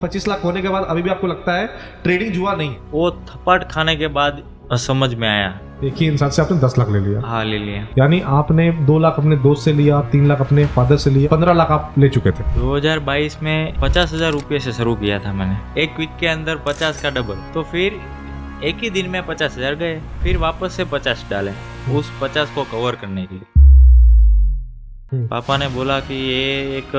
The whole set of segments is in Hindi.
25 लाख होने के बाद अभी भी आपको लगता है ट्रेडिंग जुआ नहीं? वो थप्पड़ खाने के बाद समझ में आया। एक ही इंसान से आपने 10 लाख ले लिया। हाँ, ले लिया। यानी आपने 2 लाख अपने दोस्त से लिया, 3 लाख अपने फादर से लिया, 15 लाख आप ले चुके थे। 2022 में 50,000 रुपये से शुरू किया था मैंने। एक वीक के अंदर 50 का डबल। तो फिर एक ही दिन में 50,000 गए, फिर वापस से 50 डाले उस 50 को कवर करने के लिए। पापा ने बोला कि ये एक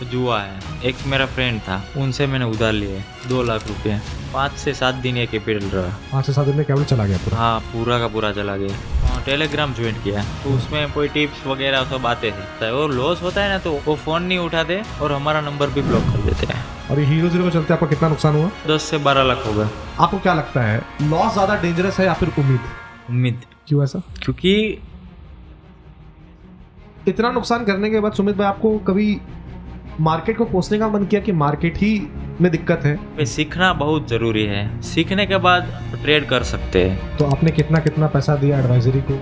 जुआ है। एक मेरा फ्रेंड था, उनसे मैंने उधार लिए 2 लाख रुपए। 5 से 7 दिन ये कैपिटल रहा। 5 से 7 दिन में कैपिटल चला गया पूरा? हाँ, पूरा का पूरा चला गया। टेलीग्राम ज्वाइन किया, तो उसमें कोई टिप्स वगैरह सब आते थे। वो लॉस होता है ना, तो वो फ़ोन नहीं उठाते और हमारा नंबर भी ब्लॉक कर देते हैं। और ये हीरो जीरो के चलते आपका कितना नुकसान हुआ? 10 से 12 लाख होगा। आपको क्या लगता है, लॉस ज्यादा डेंजरस है या फिर उम्मीद? उम्मीद। क्यों ऐसा? क्योंकि इतना नुकसान करने के बाद सुमित भाई आपको कभी मार्केट को कोसने का मन किया कि मार्केट ही में दिक्कत है? सीखना बहुत जरूरी है। सीखने के बाद ट्रेड कर सकते हैं। तो आपने कितना पैसा दिया एडवाइजरी को?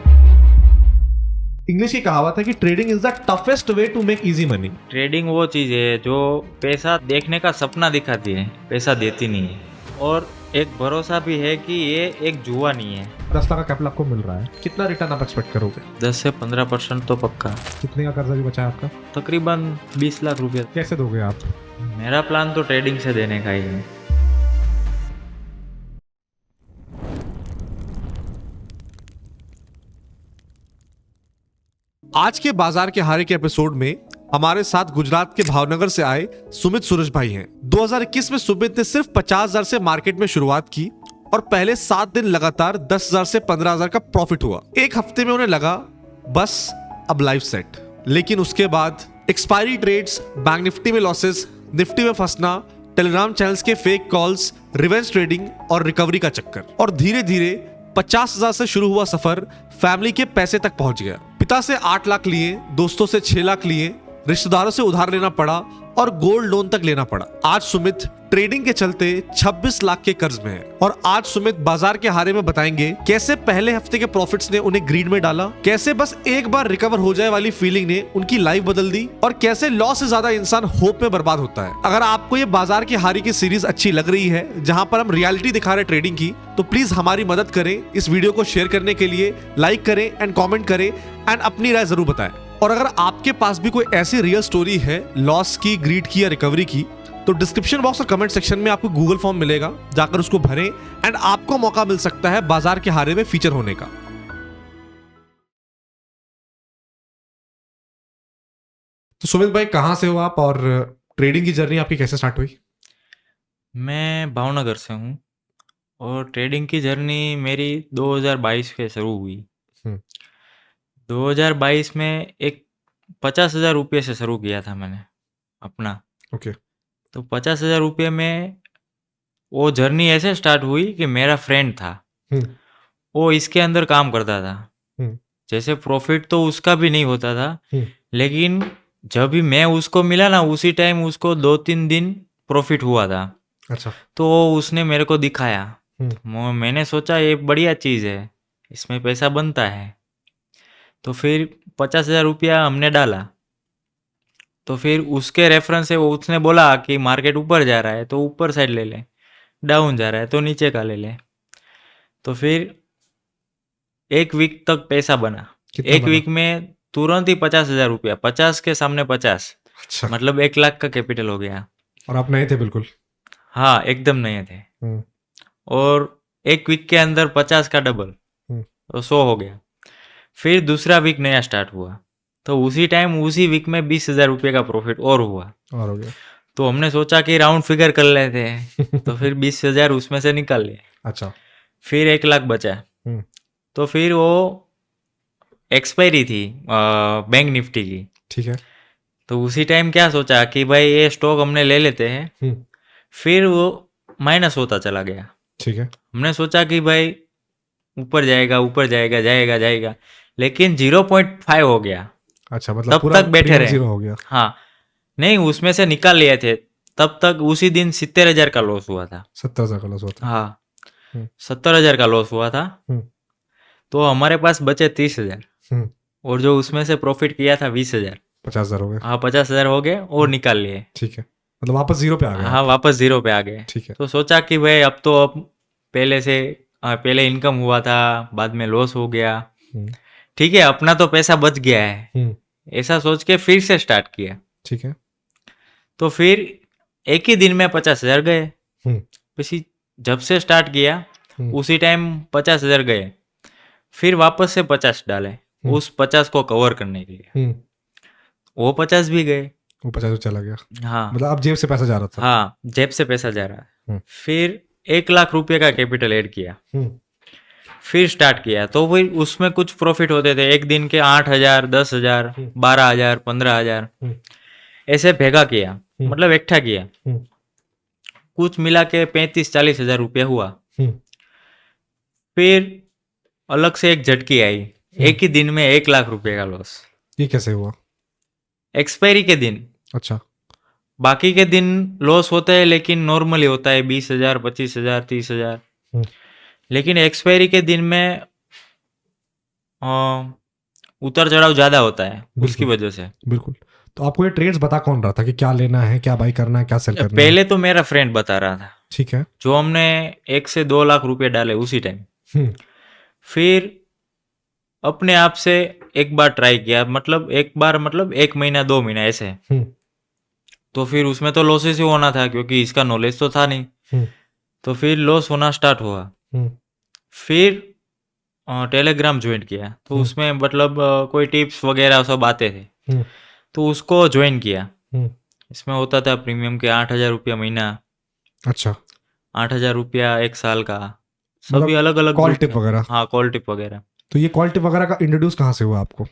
इंग्लिश की कहावत है कि trading is the toughest way to make easy money. Trading वो चीज है जो पैसा देखने का सपना दिखाती है, पैसा देती नहीं है। और एक भरोसा भी है कि ये एक जुआ नहीं है। 10 लाख का कैपिटल आपको मिल रहा है, कितना रिटर्न आप एक्सपेक्ट करोगे? 10 से 15% तो पक्का। कितने का कर्जा भी बचा है आपका? तकरीबन 20 लाख रुपये। कैसे दोगे आप? मेरा प्लान तो ट्रेडिंग से देने का ही है। आज के बाजार के हारे के एपिसोड में हमारे साथ गुजरात के भावनगर से आए सुमित सुरेश भाई हैं। 2021 में सुमित ने सिर्फ 50,000 से मार्केट में शुरुआत की और पहले 7 दिन लगातार 10,000 से 15,000 का प्रॉफिट हुआ। एक हफ्ते में उन्हें लगा बस अब लाइफ सेट। लेकिन उसके बाद एक्सपायरी ट्रेड्स, बैंक निफ्टी में लॉसेस, निफ्टी में फंसना, टेलीग्राम चैनल्स के फेक कॉल्स, रिवेंज ट्रेडिंग और रिकवरी का चक्कर, और धीरे धीरे 50,000 से शुरू हुआ सफर फैमिली के पैसे तक पहुंच गया। पिता से 8 लाख लिए, दोस्तों से 6 लाख लिए, रिश्तेदारों से उधार लेना पड़ा और गोल्ड लोन तक लेना पड़ा। आज सुमित ट्रेडिंग के चलते 26 लाख के कर्ज में है। और आज सुमित बाजार के हारे में बताएंगे कैसे पहले हफ्ते के प्रॉफिट्स ने उन्हें ग्रीड में डाला, कैसे बस एक बार रिकवर हो जाए वाली फीलिंग ने उनकी लाइफ बदल दी, और कैसे लॉस से ज्यादा इंसान होप में बर्बाद होता है। अगर आपको ये बाजार की हारी की सीरीज अच्छी लग रही है जहां पर हम रियलिटी दिखा रहे ट्रेडिंग की, तो प्लीज हमारी मदद करें। इस वीडियो को शेयर करने के लिए लाइक करें एंड कॉमेंट करें एंड अपनी राय जरूर बताएं। और अगर आपके पास भी कोई ऐसी रियल स्टोरी है लॉस की, ग्रीड की या रिकवरी की, तो डिस्क्रिप्शन बॉक्स और कमेंट सेक्शन में आपको गूगल फॉर्म मिलेगा, जाकर उसको भरें एंड आपको मौका मिल सकता है बाजार के हारे में फीचर होने का। तो सुमित भाई, कहां से हो आप और ट्रेडिंग की जर्नी आपकी कैसे स्टार्ट हुई? मैं भावनगर से हूँ और ट्रेडिंग की जर्नी मेरी 2022 से शुरू हुई। 2022 में एक 50,000 रुपये से शुरू किया था मैंने अपना। ओके। तो 50,000 रुपये में वो जर्नी ऐसे स्टार्ट हुई कि मेरा फ्रेंड था, वो इसके अंदर काम करता था। जैसे प्रॉफिट तो उसका भी नहीं होता था, लेकिन जब भी मैं उसको मिला ना, उसी टाइम उसको 2-3 दिन प्रॉफिट हुआ था। अच्छा। तो उसने मेरे को दिखाया। तो मैंने सोचा ये बढ़िया चीज़ है, इसमें पैसा बनता है। तो फिर 50,000 रुपया हमने डाला। तो फिर उसके रेफरेंस से उसने बोला कि मार्केट ऊपर जा रहा है तो ऊपर साइड ले ले, डाउन जा रहा है तो नीचे का ले ले। तो फिर 1 वीक तक पैसा बना। 1 वीक में तुरंत ही 50,000 रुपया, 50 के सामने 50। अच्छा। मतलब 1 लाख का कैपिटल हो गया। और आप नए थे बिल्कुल? हाँ, एकदम नए थे। और 1 वीक के अंदर 50 का डबल, तो 100 हो गया। फिर दूसरा वीक नया स्टार्ट हुआ, तो उसी टाइम उसी वीक में 20,000 रुपये का प्रॉफिट और हुआ। और हो गया। तो हमने सोचा कि राउंड फिगर कर लेते हैं। तो फिर 20,000 उसमें से निकाल लिए। अच्छा। फिर 1 लाख बचा। तो फिर वो एक्सपायरी थी बैंक निफ्टी की। ठीक है। तो उसी टाइम क्या सोचा कि भाई ये स्टॉक हमने ले लेते हैं। फिर वो माइनस होता चला गया। ठीक है। हमने सोचा कि भाई ऊपर जाएगा, ऊपर जाएगा, जाएगा जाएगा, लेकिन 0.5 हो गया। अच्छा, मतलब तब पूरा तक बैठे रहे। 0 हो गया। हाँ, नहीं, उसमें से निकाल लिए थे। तब तक उसी दिन 70,000 का लॉस हुआ था। 70,000 का लॉस हुआ था? हाँ, 70,000 का लॉस हुआ था। तो हमारे पास बचे 30,000, और जो उसमें से प्रॉफिट किया था 20,000। 50,000 हो गए। हाँ, 50,000 हो गए और निकाल लिए। ठीक है। मतलब वापस जीरो पे आ गए हाँ आप। वापस जीरो पे आ गए। ठीक है। तो सोचा कि भाई अब पहले से पहले इनकम हुआ था, बाद में लॉस हो गया, हम्म, ठीक है अपना तो पैसा बच गया है, हम्म, ऐसा सोच के फिर से स्टार्ट किया। ठीक है। तो फिर एक ही दिन में 50,000 गए। हम्म, પછી जब से स्टार्ट किया हम्म, उसी टाइम 50,000 गए, फिर वापस से 50 डाले हम्म, उस 50 को कवर करने के लिए, हम्म। वो 50 भी गए। वो 50 चला गया। हाँ मतलब अब जेब से पैसा जा रहा था। हाँ जेब से पैसा जा रहा है। हम्म, फिर 1 लाख रुपए का कैपिटल ऐड किया, हम्म, फिर स्टार्ट किया। तो फिर उसमें कुछ प्रॉफिट होते थे, एक दिन के 8,000, 10,000, 12,000, 15,000, हम्म, ऐसे भेगा किया, हम्म, मतलब इकट्ठा किया। हम्म, कुछ मिला के 35-40 हजार रुपया हुआ। हम्म, फिर अलग से एक झटकी आई, एक ही दिन में 1 लाख रुपए का लॉस, ये कैसे हुआ? एक्सपायरी के दिन। अच्छा। बाकी के दिन लॉस होता है लेकिन नॉर्मली होता है 20,000, 25,000, 30,000, हम्म, लेकिन एक्सपायरी के दिन में अ, उतर चढ़ाव ज्यादा होता है उसकी बिल्कुल, वजह से। बिल्कुल। तो आपको ये ट्रेड्स बता कौन रहा था कि क्या लेना है, क्या बाई करना है, क्या सेल करना है? पहले तो मेरा फ्रेंड बता रहा था, ठीक है। जो हमने 1 से 2 लाख रुपए डाले उसी टाइम। हम्म, फिर अपने आप से एक बार ट्राई किया, मतलब एक बार मतलब 1 महीना 2 महीना ऐसे। हम्म, तो फिर उसमें तो लॉसेस ही होना था क्योंकि इसका नॉलेज तो था नहीं। हम्म, तो फिर लॉस होना स्टार्ट हुआ। हम्म, फिर टेलीग्राम ज्वाइन किया, तो हम्म, उसमें मतलब कोई टिप्स वगैरह सब आते थे, हम्म, तो उसको ज्वाइन किया। हम्म। इसमें होता था प्रीमियम के 8,000 रुपया महीना, अच्छा। 8,000 रुपया 1 साल का, सभी मतलब अलग अलग कॉल ग्रुप टिप थे। वगैरह। हाँ कॉल टिप वगैरह, तो ये कॉल टिप वगैरह का इंट्रोड्यूस कहाँ से हुआ आपको?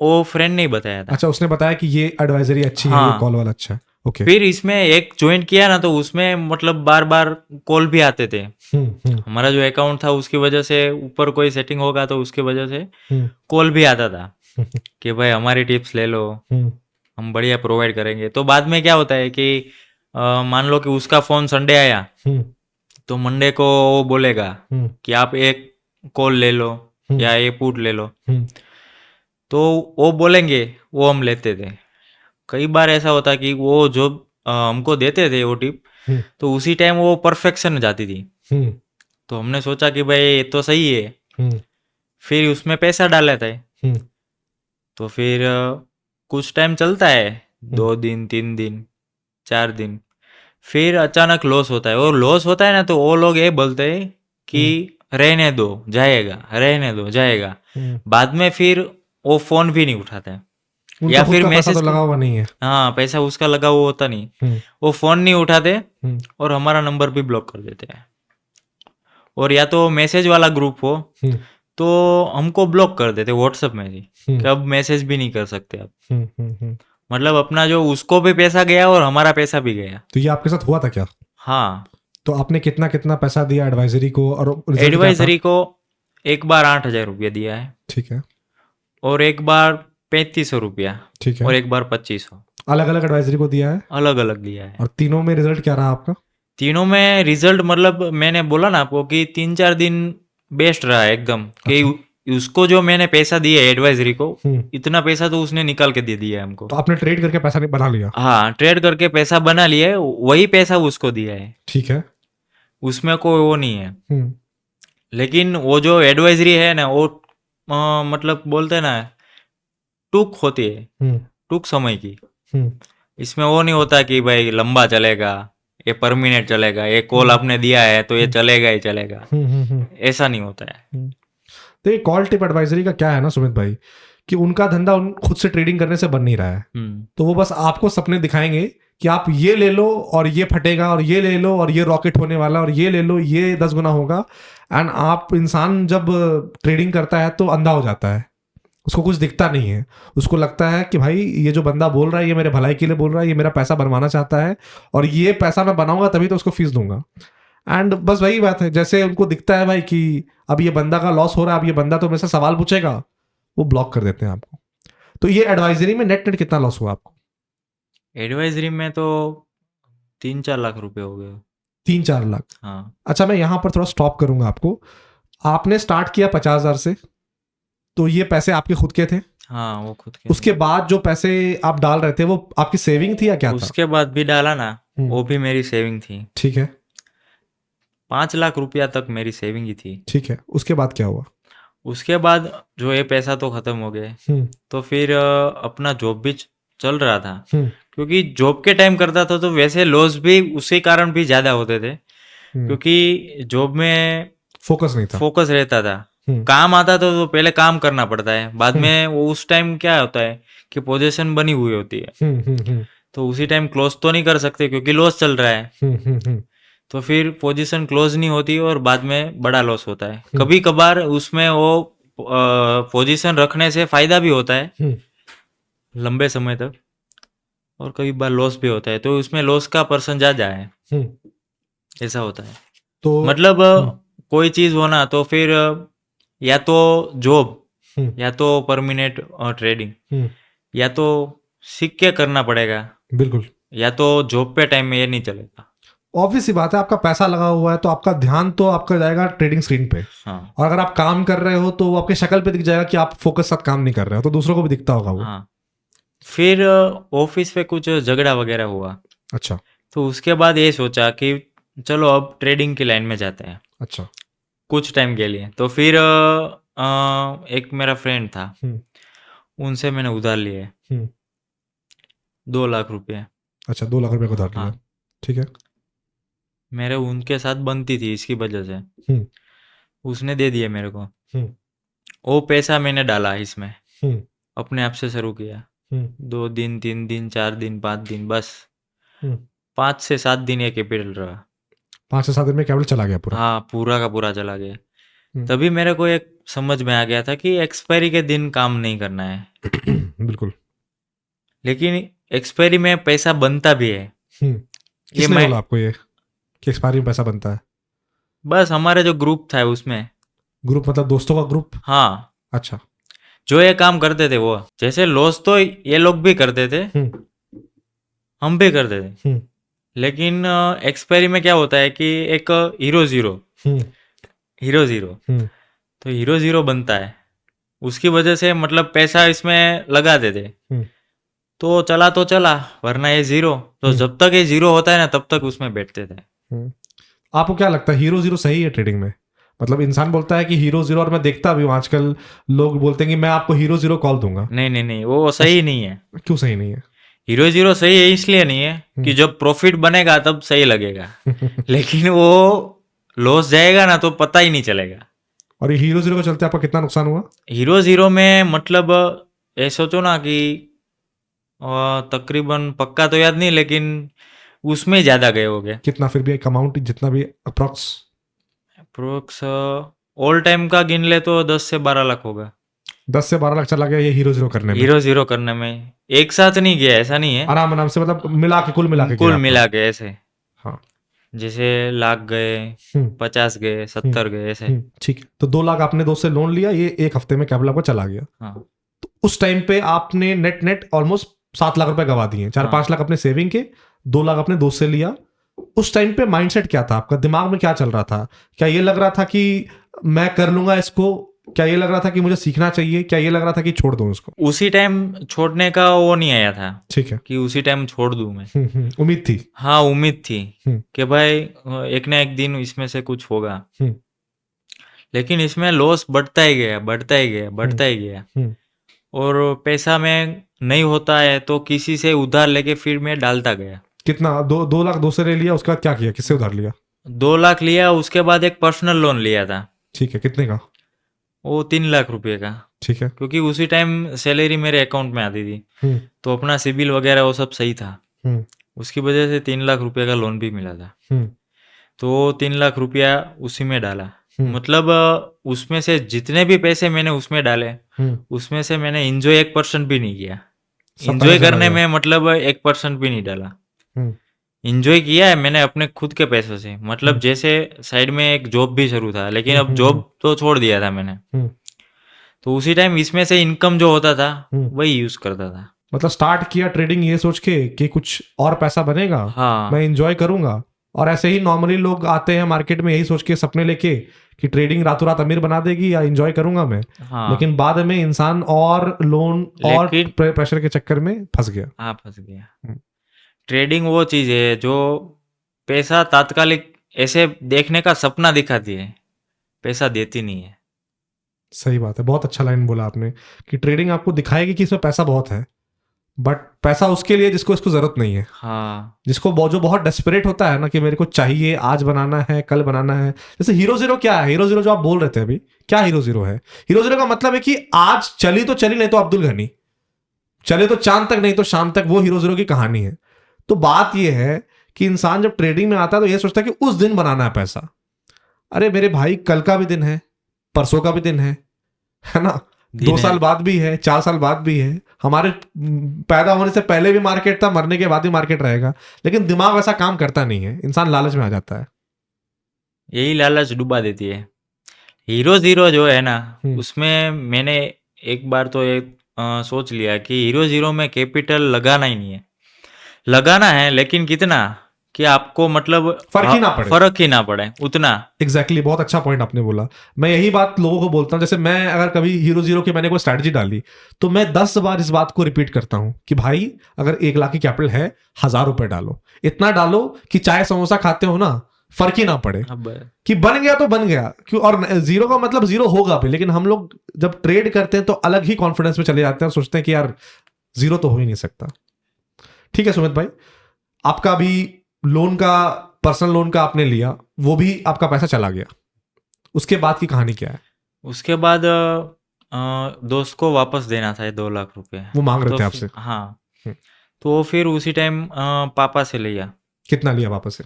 वो फ्रेंड ने ही बताया था। अच्छा, उसने बताया कि ये एडवाइजरी अच्छी है, ये हाँ कॉल वाला अच्छा है। ओके। फिर इसमें एक ज्वाइन किया ना, तो उसमें मतलब बार बार कॉल भी आते थे। हम्म, हम्म, हमारा जो अकाउंट था उसकी वजह से ऊपर कोई सेटिंग होगा तो उसकी वजह से हम्म, कॉल भी आता था हम्म, कि भाई हमारी टिप्स ले लो, हम्म, हम बढ़िया प्रोवाइड करेंगे। तो बाद में क्या होता है कि मान लो कि उसका फोन संडे आया, हम्म, तो मंडे को वो बोलेगा हम्म, कि आप एक कॉल ले लो हम्म, या ये पुट ले लो, हम्म, तो वो बोलेंगे, वो हम लेते थे। कई बार ऐसा होता कि वो जो हमको देते थे वो टिप, हम्म, तो उसी टाइम वो परफेक्शन जाती थी। हम्म, तो हमने सोचा कि भाई ये तो सही है, हम्म, फिर उसमें पैसा डाले थे। हम्म, तो फिर कुछ टाइम चलता है, हम्म, 2 दिन, 3 दिन, 4 दिन, फिर अचानक लॉस होता है। और लॉस होता है ना, तो वो लोग ये बोलते हैं कि हम्म, रहने दो जाएगा, रहने दो जाएगा। हम्म। बाद में फिर वो फोन भी नहीं उठाते, उनका या खुद फिर का पैसा तो मैसेज, लगा हुआ नहीं है। हाँ पैसा उसका लगा हुआ होता नहीं, हम्म, वो फोन नहीं उठाते हम्म, और हमारा नंबर भी ब्लॉक कर देते हैं। और या तो मैसेज वाला ग्रुप हो हम्म, तो हमको ब्लॉक कर देते व्हाट्सएप में ही, हम्म, कि अब मैसेज भी नहीं कर सकते आप। हम्म, हम्म, हम्म। मतलब अपना जो उसको भी पैसा गया और हमारा पैसा भी गया। तो ये आपके साथ हुआ था क्या? हाँ तो आपने कितना कितना पैसा दिया एडवाइजरी को और रिजल्ट क्या था? एडवाइजरी को एक बार 8,000 रुपया दिया है, ठीक है। और एक बार 3,500 रुपया, ठीक है। और एक बार 2,500, अलग अलग एडवाइजरी को दिया है। अलग अलग दिया है। और तीनों में रिजल्ट क्या रहा आपका? तीनों में रिजल्ट मतलब मैंने बोला ना आपको कि 3-4 दिन बेस्ट रहा है एकदम, कि अच्छा। उसको जो मैंने पैसा दिया एडवाइजरी को, हम्म। इतना पैसा तो उसने निकाल के दे दिया है हमको। तो आपने ट्रेड करके पैसा नहीं बना लिया? हाँ ट्रेड करके पैसा बना लिया है, वही पैसा उसको दिया है, ठीक है। उसमें कोई वो नहीं है। हम्म, लेकिन वो जो एडवाइजरी है ना, वो मतलब बोलते हैं ना, टूक होती है, हम्म, टूक समय की। हम्म, इसमें वो नहीं होता कि भाई लंबा चलेगा, ये परमिनेंट चलेगा, ये कॉल आपने दिया है तो ये चलेगा ही चलेगा, हम्म, ऐसा नहीं होता है। हम्म। तो ये कॉल टिप एडवाइजरी का क्या है ना सुमित भाई, कि उनका धंधा उन खुद से ट्रेडिंग करने से बन नहीं रहा है। तो वो बस आपको सपने दिखाएंगे कि आप ये ले लो और ये फटेगा, और ये ले लो और ये रॉकेट होने वाला, और ये ले लो ये 10 गुना होगा। एंड आप इंसान जब ट्रेडिंग करता है तो अंधा हो जाता है, उसको कुछ दिखता नहीं है। उसको लगता है कि भाई ये जो बंदा बोल रहा है ये मेरे भलाई के लिए बोल रहा है, ये मेरा पैसा बनवाना चाहता है, और ये पैसा मैं बनाऊंगा तभी तो उसको फीस दूंगा। एंड बस वही बात है, जैसे उनको दिखता है भाई कि अब ये बंदा का लॉस हो रहा है, अब ये बंदा तो मेरे से सवाल पूछेगा, वो ब्लॉक कर देते हैं आपको। तो ये एडवाइजरी में नेट नेट कितना लॉस हुआ आपको? एडवाइजरी में तो 3-4 लाख रुपए हो गए। 3-4 लाख? हाँ अच्छा, मैं यहां पर थोड़ा स्टॉप करूंगा आपको। आपने स्टार्ट किया 50,000 से, तो ये पैसे आपके खुद के थे? हाँ वो खुद के उसके बाद जो पैसे आप डाल रहे थे वो आपकी सेविंग थी या क्या था? उसके बाद भी डाला ना, हम्म। वो भी मेरी सेविंग थी। ठीक है, 5 लाख रुपया तक मेरी सेविंग ही थी। ठीक है, उसके बाद क्या हुआ? उसके बाद जो ये पैसा तो खत्म हो गए, हम्म। तो फिर अपना जॉब भी चल रहा था, हम्म। क्योंकि जॉब के टाइम करता था तो वैसे लॉस भी उसी कारण भी ज़्यादा होते थे, हम्म। क्योंकि जॉब में फोकस नहीं था। फोकस रहता था। हम्म। काम आता था तो पहले काम करना पड़ता है, बाद हम्म। में वो उस टाइम क्या होता है कि पोजीशन बनी हुई होती है, हम्म। हम्म। तो उसी टाइम क्लोज तो नहीं कर सकते क्योंकि लॉस चल रहा है। हम्म। हम्म। तो फिर पोजीशन क्लोज नहीं होती और बाद में बड़ा लॉस होता है। हम्म। कभी कभार उसमें वो पोजीशन रखने से फायदा भी होता है हम्म। लंबे समय तक, और कई बार लॉस भी होता है, तो उसमें लॉस का पर्सन ज़्यादा है, हम्म। ऐसा होता है। तो मतलब हम्म। कोई चीज़ होना तो फिर या तो जॉब, हम्म। या तो परमानेंट ट्रेडिंग, हम्म। या तो सीख के करना पड़ेगा, बिल्कुल या तो जॉब पे टाइम में ये नहीं चलेगा। ऑब्वियस सी बात है, आपका पैसा लगा हुआ है तो आपका ध्यान तो आपका जाएगा ट्रेडिंग स्क्रीन पे, हाँ और अगर आप काम कर रहे हो तो वो आपके शक्ल पे दिख जाएगा कि आप फोकस साथ काम नहीं कर रहे हो, तो दूसरों को भी दिखता होगा वो। हाँ। फिर ऑफिस पे कुछ झगड़ा वगैरह हुआ, अच्छा। तो उसके बाद ये सोचा कि चलो अब ट्रेडिंग की लाइन में जाते हैं अच्छा। कुछ टाइम के लिए। तो फिर एक मेरा फ्रेंड था, हम्म। उनसे मैंने उधार लिए हम्म। 2 लाख रुपए। अच्छा, 2 लाख रुपए को उधार लिया। हाँ, ठीक है। मेरे उनके साथ बनती थी इसकी वजह से, हम्म। उसने दे दिए मेरे को। हम्म। वो पैसा मैंने डाला इसमें, हम्म। अपने आप से शुरू किया। हम्म। 2 दिन, 3 दिन, 4 दिन, 5 दिन, बस हम्म। 5 से 7 दिन ये कैपिटल रहा। 5 से 7 दिन में कैपिटल चला गया पूरा। हाँ, पूरा का पूरा चला गया। हम्म। तभी मेरे को एक समझ में आ गया था कि एक्सपायरी के दिन काम नहीं करना है, बिल्कुल। लेकिन एक्सपायरी में पैसा बनता भी है। हम्म। ये किसने मैं बोला आपको ये कि एक्सपायरी में पैसा बनता है? बस हमारे जो ग्रुप था उसमें। ग्रुप मतलब दोस्तों का ग्रुप? हाँ, अच्छा। जो ये काम करते थे वो, जैसे लॉस तो ये लोग भी करते थे, हम्म। हम भी करते थे, हम्म। लेकिन एक्सपायरी में क्या होता है कि एक हीरो जीरो, हम्म। हीरो जीरो, हम्म। तो हीरो जीरो बनता है। उसकी वजह से मतलब पैसा इसमें लगा देते, हम्म। तो चला, वरना ये जीरो। तो जब तक ये जीरो होता है ना तब तक उसमें बैठते थे। हम्म। आपको क्या लगता है हीरो जीरो सही है ट्रेडिंग में? मतलब इंसान बोलता है कि हीरो जीरो, और मैं देखता भी हूँ आजकल लोग बोलते हैं कि मैं आपको हीरो जीरो कॉल दूंगा। नहीं नहीं नहीं, वो सही नहीं है। क्यों सही नहीं है? हीरो जीरो सही है इसलिए नहीं है कि जब प्रॉफिट बनेगा तब सही लगेगा, लेकिन वो लॉस जाएगा ना तो पता ही नहीं चलेगा। और ये हीरो जीरो को चलते आपका कितना नुकसान हुआ? हीरो जीरो में मतलब ये सोचो ना कि तकरीबन पक्का तो याद नहीं, लेकिन उसमें ज़्यादा गए हो गए। कितना फिर भी एक अमाउंट जितना भी अप्रोक्स? अप्रोक्स ऑल टाइम का गिन ले तो 10 से 12 लाख होगा। 10 से 12 लाख चला गया ये हीरो जीरो करने में? हीरो जीरो करने में एक साथ नहीं गया, ऐसा नहीं है, आराम आराम से, मतलब मिला के, कुल मिला के कुल गया आपका? मिला के ऐसे, हाँ। जैसे लाख गए, हम्म। 50 गए, 70 गए, ऐसे। ठीक है, तो 2 लाख आपने दोस्त से लोन लिया, ये एक हफ्ते में कैपिटल आपका चला गया। हाँ तो उस टाइम पे आपने नेट नेट ऑलमोस्ट 7 लाख रुपए गवा दिए। 4-5 लाख अपने सेविंग के, 2 लाख अपने दोस्त से लिया। उस टाइम पे माइंडसेट क्या था आपका? दिमाग में क्या चल रहा था? क्या ये लग रहा था कि मैं कर लूंगा इसको? क्या ये लग रहा था कि मुझे सीखना चाहिए? क्या ये लग रहा था कि छोड़ दूं इसको? उसी टाइम छोड़ने का वो नहीं आया था ठीक है। कि उसी टाइम छोड़ दूं मैं। उम्मीद थी। हाँ, उम्मीद थी हम्म। कि भाई एक ना एक दिन इसमें से कुछ होगा, हम्म। लेकिन इसमें लॉस बढ़ता ही गया, बढ़ता ही गया, बढ़ता ही गया। हम्म। और पैसा में नहीं होता है तो किसी से उधार लेके फिर मैं डालता गया। कितना? 2 लाख दोस्त से ले लिया, उसके बाद क्या किया? किससे उधार लिया? 2 लाख लिया, उसके बाद एक पर्सनल लोन लिया था, ठीक है, कितने का? वो 3 लाख रुपए का, ठीक है। क्योंकि उसी टाइम सैलरी मेरे अकाउंट में आती थी, हम्म। तो अपना सिबिल वगैरह वो सब सही था। हम्म। उसकी वजह से 3 लाख रुपए का लोन भी मिला था। हम्म। तो 3 लाख रुपया उसी में डाला। हम्म। मतलब उसमें से जितने भी पैसे मैंने उसमें डाले, हम्म। उसमें से मैंने इंजॉय 1% भी नहीं किया। सब इंजॉय पैसा चला करने गया। में मतलब 1% भी नहीं डाला। हम्म। इंजॉय किया है मैंने अपने खुद के पैसों से, मतलब जैसे साइड में एक जॉब भी शुरू था, लेकिन अब जॉब तो छोड़ दिया था मैंने। हम्म। तो उसी टाइम इसमें से इनकम जो होता था हम्म। वही यूज करता था। मतलब स्टार्ट किया ट्रेडिंग ये सोच के कि कुछ और पैसा बनेगा, हाँ मैं एंजॉय करूंगा, और ऐसे ही नॉर्मली लोग आते हैं मार्केट में यही सोच के सपने लेके कि ट्रेडिंग रातों रात अमीर बना देगी या इंजॉय करूंगा मैं, हाँ लेकिन बाद में इंसान और लोन और लेकिन प्रेशर के चक्कर में फंस गया। हाँ फंस गया। हम्म, ट्रेडिंग वो चीज है जो पैसा तात्कालिक ऐसे देखने का सपना दिखाती है, पैसा देती नहीं है। सही बात है, बहुत अच्छा लाइन बोला आपने कि ट्रेडिंग आपको दिखाएगी कि इसमें पैसा बहुत है, बट पैसा उसके लिए जिसको इसको जरूरत नहीं है, हाँ जिसको जो बहुत डेस्परेट होता है ना कि मेरे को चाहिए, आज बनाना है, कल बनाना है। जैसे हीरो जीरो क्या है, हीरो जीरो जो आप बोल रहे थे अभी, क्या हीरो जीरो है? हीरो जीरो का मतलब है कि आज चली तो चली, नहीं तो अब्दुल गनी, चले तो चांद तक नहीं तो शाम तक, वो हीरो जीरो की कहानी है। तो बात यह है कि इंसान जब ट्रेडिंग में आता है तो यह सोचता है कि उस दिन बनाना है पैसा। अरे मेरे भाई, कल का भी दिन है, परसों का भी दिन है ना, दिन 2 साल है। बाद भी है, 4 साल बाद भी है। हमारे पैदा होने से पहले भी मार्केट था, मरने के बाद भी मार्केट रहेगा, लेकिन दिमाग वैसा काम करता नहीं है, इंसान लालच में आ जाता है। यही लालच डुबा देती है। हीरो जीरो जो है ना, हम्म, उसमें मैंने एक बार तो एक सोच लिया कि हीरो जीरो में कैपिटल लगाना ही नहीं है। लगाना है लेकिन कितना कि आपको मतलब फर्क ही ना पड़े। फर्क ही ना पड़े उतना। एग्जैक्टली, बहुत अच्छा पॉइंट आपने बोला। मैं यही बात लोगों को बोलता हूँ, जैसे मैं अगर कभी हीरो जीरो की मैंने कोई स्ट्रैटेजी डाली तो मैं 10 बार इस बात को रिपीट करता हूँ कि भाई, अगर 1 लाख की कैपिटल है, 1,000 रुपए डालो, इतना डालो कि चाय समोसा खाते हो ना, फर्क ही ना पड़े, अब कि बन गया तो बन गया। क्यों? और जीरो का मतलब जीरो होगा भी, लेकिन हम लोग जब ट्रेड करते हैं तो अलग ही कॉन्फिडेंस में चले जाते हैं और सोचते हैं कि यार जीरो तो हो ही नहीं सकता। ठीक है सुमित भाई, आपका भी लोन का, पर्सनल लोन का आपने लिया, वो भी आपका पैसा चला गया, उसके बाद की कहानी क्या है? उसके बाद दोस्त को वापस देना था 2 लाख रुपए। वो मांग रहे तो थे आपसे? हाँ, हम्म, तो फिर उसी टाइम पापा से लिया। कितना लिया वापस से?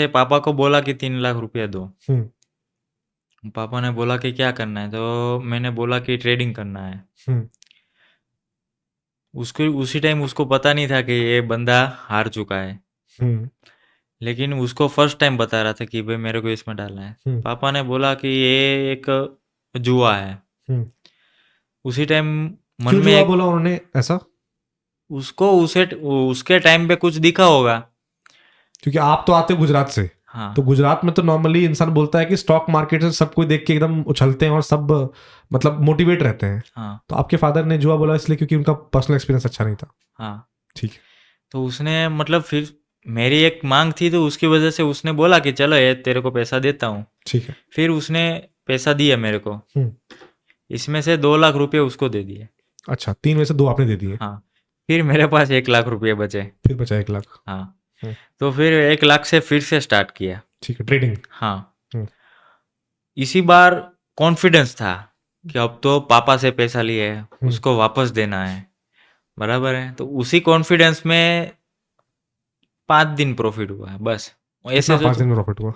पापा को बोला कि 3 लाख रुपया दो। हम्म, पापा ने बोला कि क्या करना है, तो मैंने बोला कि ट्रेडिंग करना है। हम्म, उसको उसी टाइम उसको पता नहीं था कि ये बंदा हार चुका है, हम्म, लेकिन उसको फर्स्ट टाइम बता रहा था कि भाई मेरे को इसमें डालना है। हम्म, पापा ने बोला कि ये एक जुआ है। हम्म। उसी टाइम मन क्यों में जुआ एक बोला उन्होंने ऐसा? उसको उसे उसके टाइम पे कुछ दिखा होगा। क्योंकि आप तो आते हो गुजरात से, तो हाँ गुजरात में तो नॉर्मली इंसान बोलता है कि स्टॉक मार्केट से सब कोई देख के एकदम उछलते हैं और सब मतलब मोटिवेट रहते हैं। हाँ तो आपके फादर ने जुआ बोला इसलिए क्योंकि उनका पर्सनल एक्सपीरियंस अच्छा नहीं था? हाँ। ठीक है। तो उसने मतलब फिर मेरी एक मांग थी तो उसकी वजह से उसने बोला कि चलो ये तेरे को पैसा देता हूँ। ठीक है। फिर उसने पैसा दिया मेरे को, हम्म, इसमें से 2 लाख रुपये उसको दे दिए। अच्छा, 3 में से 2 आपने दे दिए, हाँ, फिर मेरे पास 1 लाख रुपये बचे। फिर बचा 1 लाख। हाँ, हम्म, तो फिर 1 लाख से फिर से स्टार्ट किया। ठीक है, ट्रेडिंग। हाँ, हम्म, इसी बार कॉन्फिडेंस था कि अब तो पापा से पैसा लिए है, हम्म। उसको वापस देना है, बराबर है। तो उसी कॉन्फिडेंस में 5 दिन प्रॉफिट हुआ है बस। कितना ऐसे 5 सोचो, दिन में प्रॉफिट हुआ?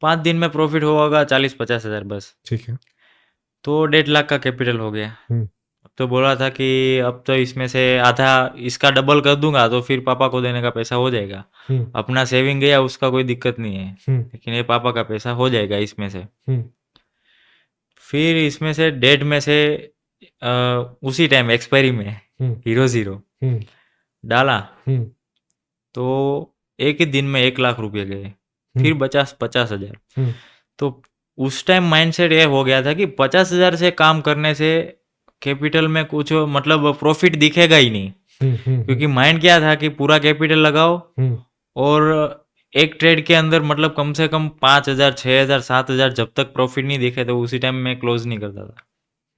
5 दिन में प्रॉफिट होगा 40-50 हज़ार बस। ठीक है। तो 1.5 लाख का कैपिटल हो गया। हम्म, अब तो बोला था कि अब तो इसमें से आधा इसका डबल कर दूंगा तो फिर पापा को देने का पैसा हो जाएगा। हम्म, अपना सेविंग गया उसका कोई दिक्कत नहीं है, हम्म, लेकिन ये पापा का पैसा हो जाएगा इसमें से। हम्म, फिर इसमें से डेढ़ में से उसी टाइम एक्सपायरी में हम्म, हीरो जीरो हम्म, डाला, हम्म, तो एक ही दिन में 1 लाख रुपये गए। फिर हम्म, 50-50 हज़ार। हम्म, तो उस टाइम माइंडसेट ये हो गया था कि 50 हज़ार से काम करने से कैपिटल में कुछ मतलब प्रॉफिट दिखेगा ही नहीं। हम्म, हम्म, क्योंकि माइंड क्या था कि पूरा कैपिटल लगाओ हम्म, और एक ट्रेड के अंदर मतलब कम से कम 5 हज़ार 6 हज़ार 7 हज़ार जब तक प्रॉफिट नहीं दिखे तो उसी टाइम में क्लोज नहीं करता था।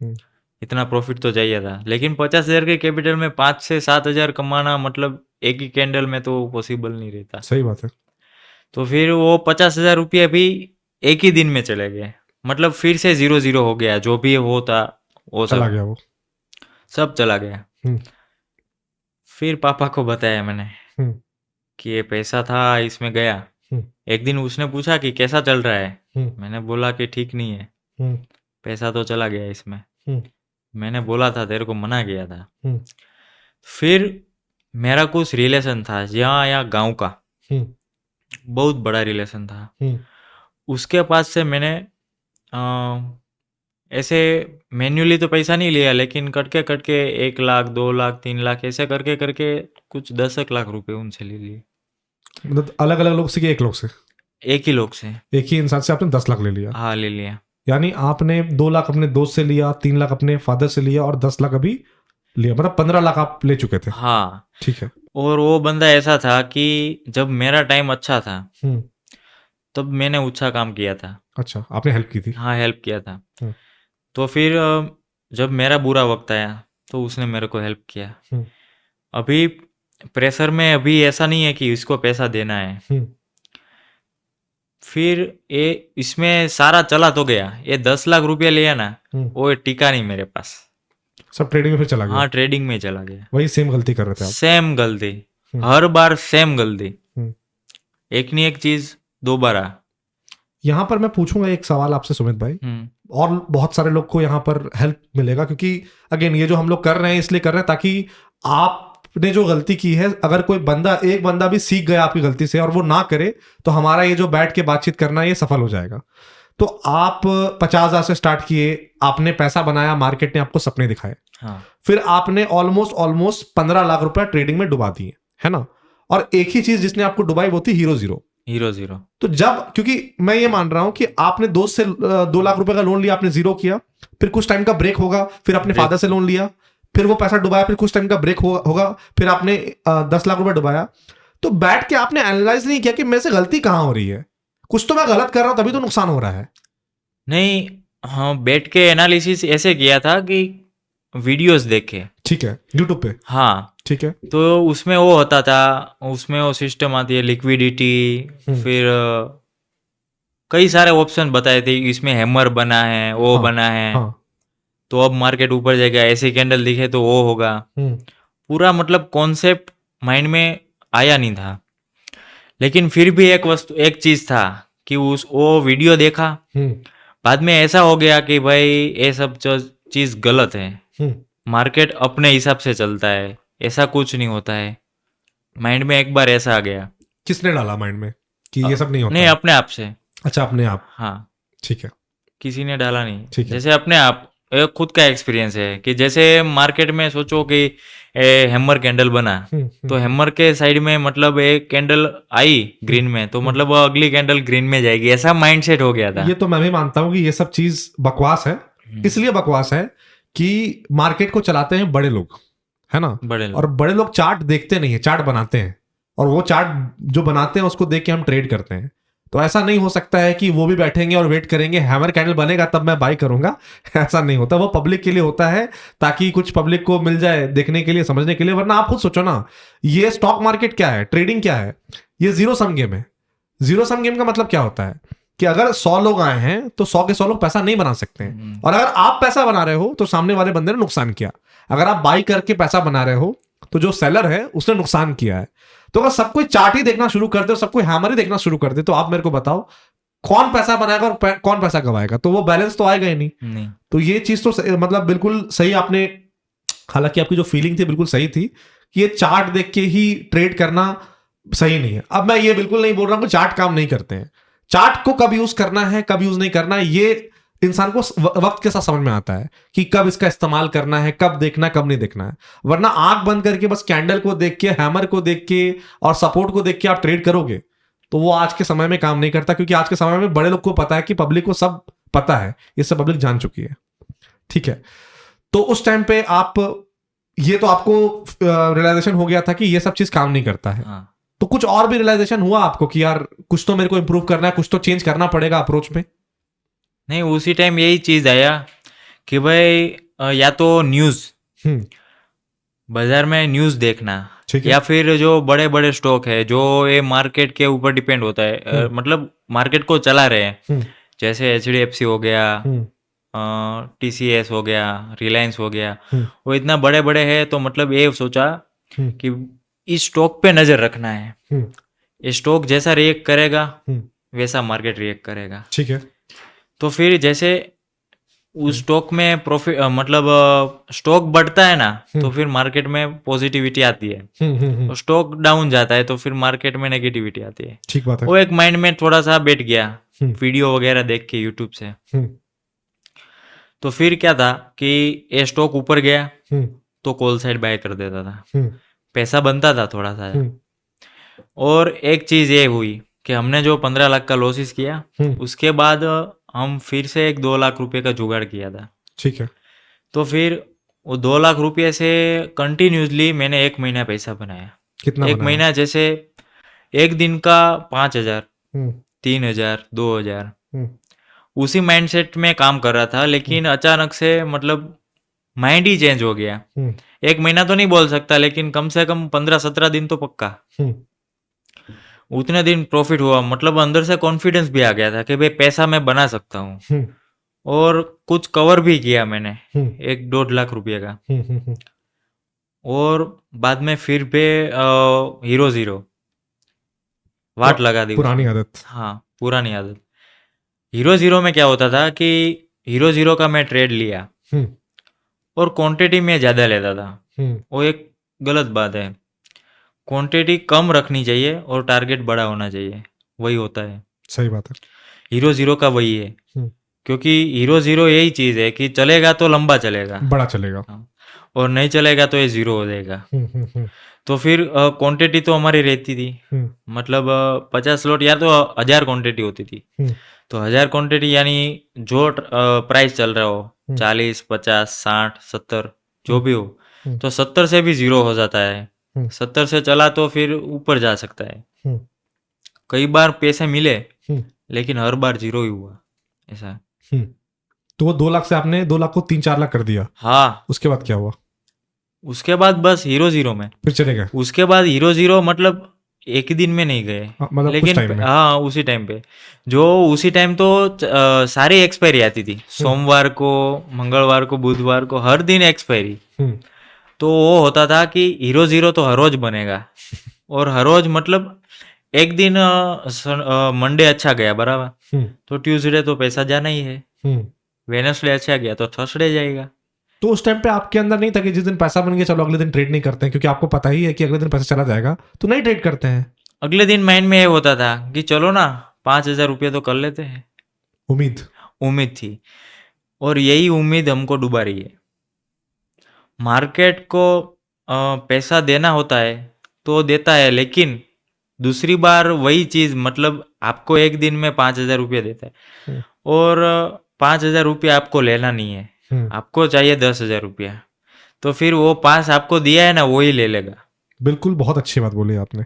हम्म। इतना प्रॉफिट तो चाहिए था, लेकिन 50 हज़ार के कैपिटल में 5 से 7 हज़ार कमाना मतलब एक ही कैंडल में तो पॉसिबल नहीं रहता। सही बात है। तो फिर वो 50 हज़ार रुपये भी एक ही दिन में चले गए। मतलब फिर से 0-0 हो गया, जो भी होता वो चला सब गया वो। सब चला गया। हम्म, फिर पापा को बताया मैंने हम्म, कि ये पैसा था इसमें गया। हम्म, एक दिन उसने पूछा कि कैसा चल रहा है, हम्म, मैंने बोला कि ठीक नहीं है, हम्म, पैसा तो चला गया इसमें। हम्म, मैंने बोला था तेरे को मना किया था। हम्म, फिर मेरा कुछ रिलेशन था यहाँ गांव का, हम्म, बहुत बड़ा रिलेशन था। हम्म, उसके पास से मैंने अ, ऐसे मैन्युअली तो पैसा नहीं लिया, लेकिन कटके कटके 1 लाख 2 लाख 3 लाख ऐसे करके करके कुछ 10 लाख रुपए उनसे ले लिए। मतलब अलग अलग लोग से कि एक लोग से? एक ही लोग से। एक ही इंसान से आपने 10 लाख ले लिया? हाँ, ले लिया। यानी आपने 2 लाख अपने दोस्त से लिया, 3 लाख अपने फादर से लिया और 10 लाख अभी लिया, मतलब 15 लाख आप ले चुके थे। हाँ, ठीक है। और वो बंदा ऐसा था कि जब मेरा टाइम अच्छा था हम्म। तब मैंने अच्छा काम किया था। अच्छा, आपने हेल्प की थी? हाँ, हेल्प किया था। हम्म। तो फिर जब मेरा बुरा वक्त आया तो उसने मेरे को हेल्प किया। हम्म। अभी प्रेशर में अभी ऐसा नहीं है कि इसको पैसा देना है। हम्म। फिर ये इसमें सारा चला तो गया, ये 10 लाख रुपया लिया ना, हम्म। वो टिका नहीं मेरे पास। सब ट्रेडिंग में फिर चला गया? हाँ, ट्रेडिंग में चला गया। वही सेम गलती कर रहे थे आप? सेम गलती, हम्म। हर बार सेम गलती, हम्म। एक नहीं एक चीज दोबारा। यहाँ पर मैं पूछूंगा एक सवाल आपसे सुमित भाई, और बहुत सारे लोग को यहाँ पर हेल्प मिलेगा, क्योंकि अगेन ये जो हम लोग कर रहे हैं इसलिए कर रहे हैं ताकि आपने जो गलती की है, अगर कोई बंदा, एक बंदा भी सीख गया आपकी गलती से और वो ना करे, तो हमारा ये जो बैठ के बातचीत करना है ये सफल हो जाएगा। तो आप 50,000 से स्टार्ट किए, आपने पैसा बनाया, मार्केट ने आपको सपने दिखाए, हाँ, फिर आपने ऑलमोस्ट 15 लाख रुपया ट्रेडिंग में डुबा दिए, है ना? और एक ही चीज जिसने आपको डुबाई वो थी हीरो जीरो। Hero zero. तो जब, क्योंकि मैं ये मान रहा हूं कि आपने दोस्त से 2 लाख रुपए का लोन लिया, आपने जीरो किया, फिर कुछ टाइम का ब्रेक होगा, फिर अपने फादर से लोन लिया, फिर वो पैसा डुबाया, फिर कुछ टाइम का ब्रेक होगा, फिर आपने 10 लाख रुपए डुबाया। तो बैठ के आपने एनालाइज नहीं किया कि मेरे से गलती कहां हो रही है, कुछ तो मैं गलत कर रहा हूं तभी तो नुकसान हो रहा है। नहीं, हाँ, बैठ के एनालिसिस ऐसे किया था कि वीडियोस देखे। ठीक है, यूट्यूब पे? हाँ, ठीक है। तो उसमें वो होता था, उसमें वो सिस्टम आती है लिक्विडिटी, फिर कई सारे ऑप्शन बताए थे, इसमें हैमर बना है, वो हाँ, बना है, हाँ। तो अब मार्केट ऊपर जाएगा, ऐसे कैंडल दिखे तो वो होगा। पूरा मतलब कॉन्सेप्ट माइंड में आया नहीं था। लेकिन फिर भी एक चीज था कि वो वीडियो देखा, बाद में ऐसा हो गया कि भाई ये सब चीज गलत है, मार्केट अपने हिसाब से चलता है, ऐसा कुछ नहीं होता है। माइंड में एक बार ऐसा आ गया। किसने डाला माइंड में कि ये सब नहीं होता नहीं, है? अपने आप से। अच्छा, अपने आप? हाँ, ठीक है। किसी ने डाला नहीं। ठीक है। जैसे अपने आप, एक खुद का एक्सपीरियंस है कि जैसे मार्केट में सोचो कि हैमर कैंडल बना, तो हैमर के साइड में मतलब एक कैंडल आई ग्रीन में, तो मतलब वो अगली कैंडल ग्रीन में जाएगी, ऐसा माइंडसेट हो गया था। ये तो मैं भी मानता हूं कि ये सब चीज बकवास है। इसलिए बकवास है कि मार्केट को चलाते हैं बड़े लोग, है ना? बड़े लोग। और बड़े लोग चार्ट देखते नहीं है, चार्ट बनाते हैं, और वो चार्ट जो बनाते हैं उसको देख के हम ट्रेड करते हैं। तो ऐसा नहीं हो सकता है कि वो भी बैठेंगे और वेट करेंगे हैमर कैंडल बनेगा तब मैं बाई करूंगा। ऐसा नहीं होता, वो पब्लिक के लिए होता है, ताकि कुछ पब्लिक को मिल जाए देखने के लिए, समझने के लिए। वरना आप खुद सोचो ना, ये स्टॉक मार्केट क्या है, ट्रेडिंग क्या है? ये जीरो सम गेम है। जीरो सम गेम का मतलब क्या होता है कि अगर 100 लोग आए हैं तो 100 के 100 लोग पैसा नहीं बना सकते हैं। और अगर आप पैसा बना रहे हो तो सामने वाले बंदे ने नुकसान किया। अगर आप बाई करके पैसा बना रहे हो तो जो सेलर है उसने नुकसान किया है। तो अगर सब कोई चार्ट ही देखना शुरू कर दे, सब कोई हैमर ही देखना शुरू कर दे, तो आप मेरे को बताओ कौन पैसा बनाएगा और कौन पैसा गवाएगा? तो वो बैलेंस तो आएगा ही नहीं। तो ये चीज तो मतलब बिल्कुल सही आपने, हालांकि आपकी जो फीलिंग थी बिल्कुल सही थी कि ये चार्ट देख के ही ट्रेड करना सही नहीं है। अब मैं ये बिल्कुल नहीं बोल रहा हूं कि चार्ट काम नहीं करते हैं। चार्ट को कब यूज करना है, कब यूज नहीं करना है, ये इंसान को वक्त के साथ समझ में आता है कि कब इसका इस्तेमाल करना है, कब देखना है, कब नहीं देखना है। वरना आंख बंद करके बस कैंडल को देख के, हैमर को देख के और सपोर्ट को देख के आप ट्रेड करोगे तो वो आज के समय में काम नहीं करता, क्योंकि आज के समय में बड़े लोग को पता है कि पब्लिक को सब पता है, ये सब पब्लिक जान चुकी है। ठीक है, तो उस टाइम पे आप, ये तो आपको रियलाइजेशन हो गया था कि ये सब चीज काम नहीं करता है। हाँ। तो कुछ और भी रियलाइजेशन हुआ आपको कि यार कुछ तो मेरे को इंप्रूव करना है, कुछ तो चेंज करना पड़ेगा अप्रोच में? नहीं, उसी टाइम यही चीज आया कि भाई या तो न्यूज, बाजार में न्यूज देखना, या फिर जो बड़े बड़े स्टॉक है जो ये मार्केट के ऊपर डिपेंड होता है, मतलब मार्केट को चला रहे हैं, जैसे HDFC हो गया, TCS हो गया, रिलायंस हो गया, वो इतना बड़े बड़े हैं, तो मतलब ये सोचा कि इस स्टॉक पे नजर रखना है, ये स्टॉक जैसा रिएक्ट करेगा वैसा मार्केट रिएक्ट करेगा। ठीक है। तो फिर जैसे उस स्टॉक में प्रॉफिट, मतलब स्टॉक बढ़ता है ना, तो फिर मार्केट में पॉजिटिविटी आती है, और स्टॉक डाउन जाता है तो फिर मार्केट में नेगेटिविटी आती है। ठीक बात है। वो एक माइंड में थोड़ा सा बैठ गया, वीडियो वगैरह देख के यूट्यूब से। तो फिर क्या था कि ये स्टॉक ऊपर गया तो कॉल साइड बाय कर देता था, पैसा बनता था थोड़ा सा। और एक चीज ये हुई कि हमने जो 15 लाख का लॉसेस किया, उसके बाद हम फिर से एक 2 लाख रुपए का जुगाड़ किया था। ठीक है। तो फिर वो 2 लाख रुपए से कंटिन्यूसली मैंने 1 महीना पैसा बनाया। कितना एक बनाया? महीना जैसे एक दिन का 5,000, हम्म 3,000, 2,000, हम्म उसी माइंडसेट में काम कर रहा था। लेकिन अचानक से मतलब माइंड ही चेंज हो गया। हम्म 1 महीना तो नहीं बोल सकता, लेकिन कम से कम 15-17 दिन तो पक्का। हम्म उतने दिन प्रॉफिट हुआ, मतलब अंदर से कॉन्फिडेंस भी आ गया था कि भाई पैसा मैं बना सकता हूँ। हम्म और कुछ कवर भी किया मैंने हम्म 1-1.5 लाख रुपए का। हम्म और बाद में फिर पे हीरो जीरो वाट लगा दी पुरानी उसमें। आदत। हाँ, पुरानी आदत। हीरो जीरो में क्या होता था कि हीरो जीरो का मैं ट्रेड लिया हम्म और क्वांटिटी में ज़्यादा लेता था। हम्म वो एक गलत बात है। क्वांटिटी कम रखनी चाहिए और टारगेट बड़ा होना चाहिए, वही होता है। सही बात है। हीरो जीरो का वही है। हम्म क्योंकि हीरो जीरो यही चीज़ है कि चलेगा तो लंबा चलेगा, बड़ा चलेगा। हाँ, और नहीं चलेगा तो ये जीरो हो जाएगा। हम्म तो फिर क्वांटिटी तो हमारी रहती थी, मतलब 50 लॉट या तो 1000 क्वांटिटी होती थी। हम्म तो 1000 क्वांटिटी यानी जो प्राइस चल रहा हो 40, 50, 60, 70 जो भी हो, तो 70 से भी जीरो हो जाता है। 70 से चला तो फिर ऊपर जा सकता है। कई बार पैसे मिले लेकिन हर बार जीरो ही हुआ, ऐसा। तो वो 2 लाख से आपने 2 लाख को 3-4 लाख कर दिया। हाँ, उसके बाद क्या हुआ? उसके बाद बस हीरो जीरो में। फिर चले गए? उसके बाद हीरो जीरो मतलब एक ही दिन में नहीं गए, मतलब कुछ लेकिन टाइम में? हाँ, उसी टाइम पे। जो उसी टाइम तो सारी एक्सपायरी आती थी, सोमवार को, मंगलवार को, बुधवार को, हर दिन एक्सपायरी। तो वो होता था कि हीरो जीरो तो हर रोज बनेगा। और हर रोज मतलब एक दिन मंडे अच्छा गया बराबर, तो ट्यूसडे तो पैसा जाना ही है। वेडनेसडे अच्छा गया तो थर्सडे जाएगा। तो उस टाइम पे आपके अंदर नहीं था कि जिस दिन पैसा बन गया चलो अगले दिन ट्रेड नहीं करते हैं, क्योंकि आपको पता ही है कि अगले दिन पैसा चला जाएगा तो नहीं ट्रेड करते हैं? अगले दिन माइंड में ये होता था कि चलो ना 5,000 रुपये तो कर लेते हैं। उम्मीद थी, और यही उम्मीद हमको डुबा रही है। मार्केट को पैसा देना होता है तो देता है, लेकिन दूसरी बार वही चीज, मतलब आपको एक दिन में 5,000 रुपये देता है और 5,000 रुपया आपको लेना नहीं है, आपको चाहिए 10,000 रुपया। तो फिर वो 5 आपको दिया है ना, वो ही ले लेगा। बिल्कुल, बहुत अच्छी बात बोली आपने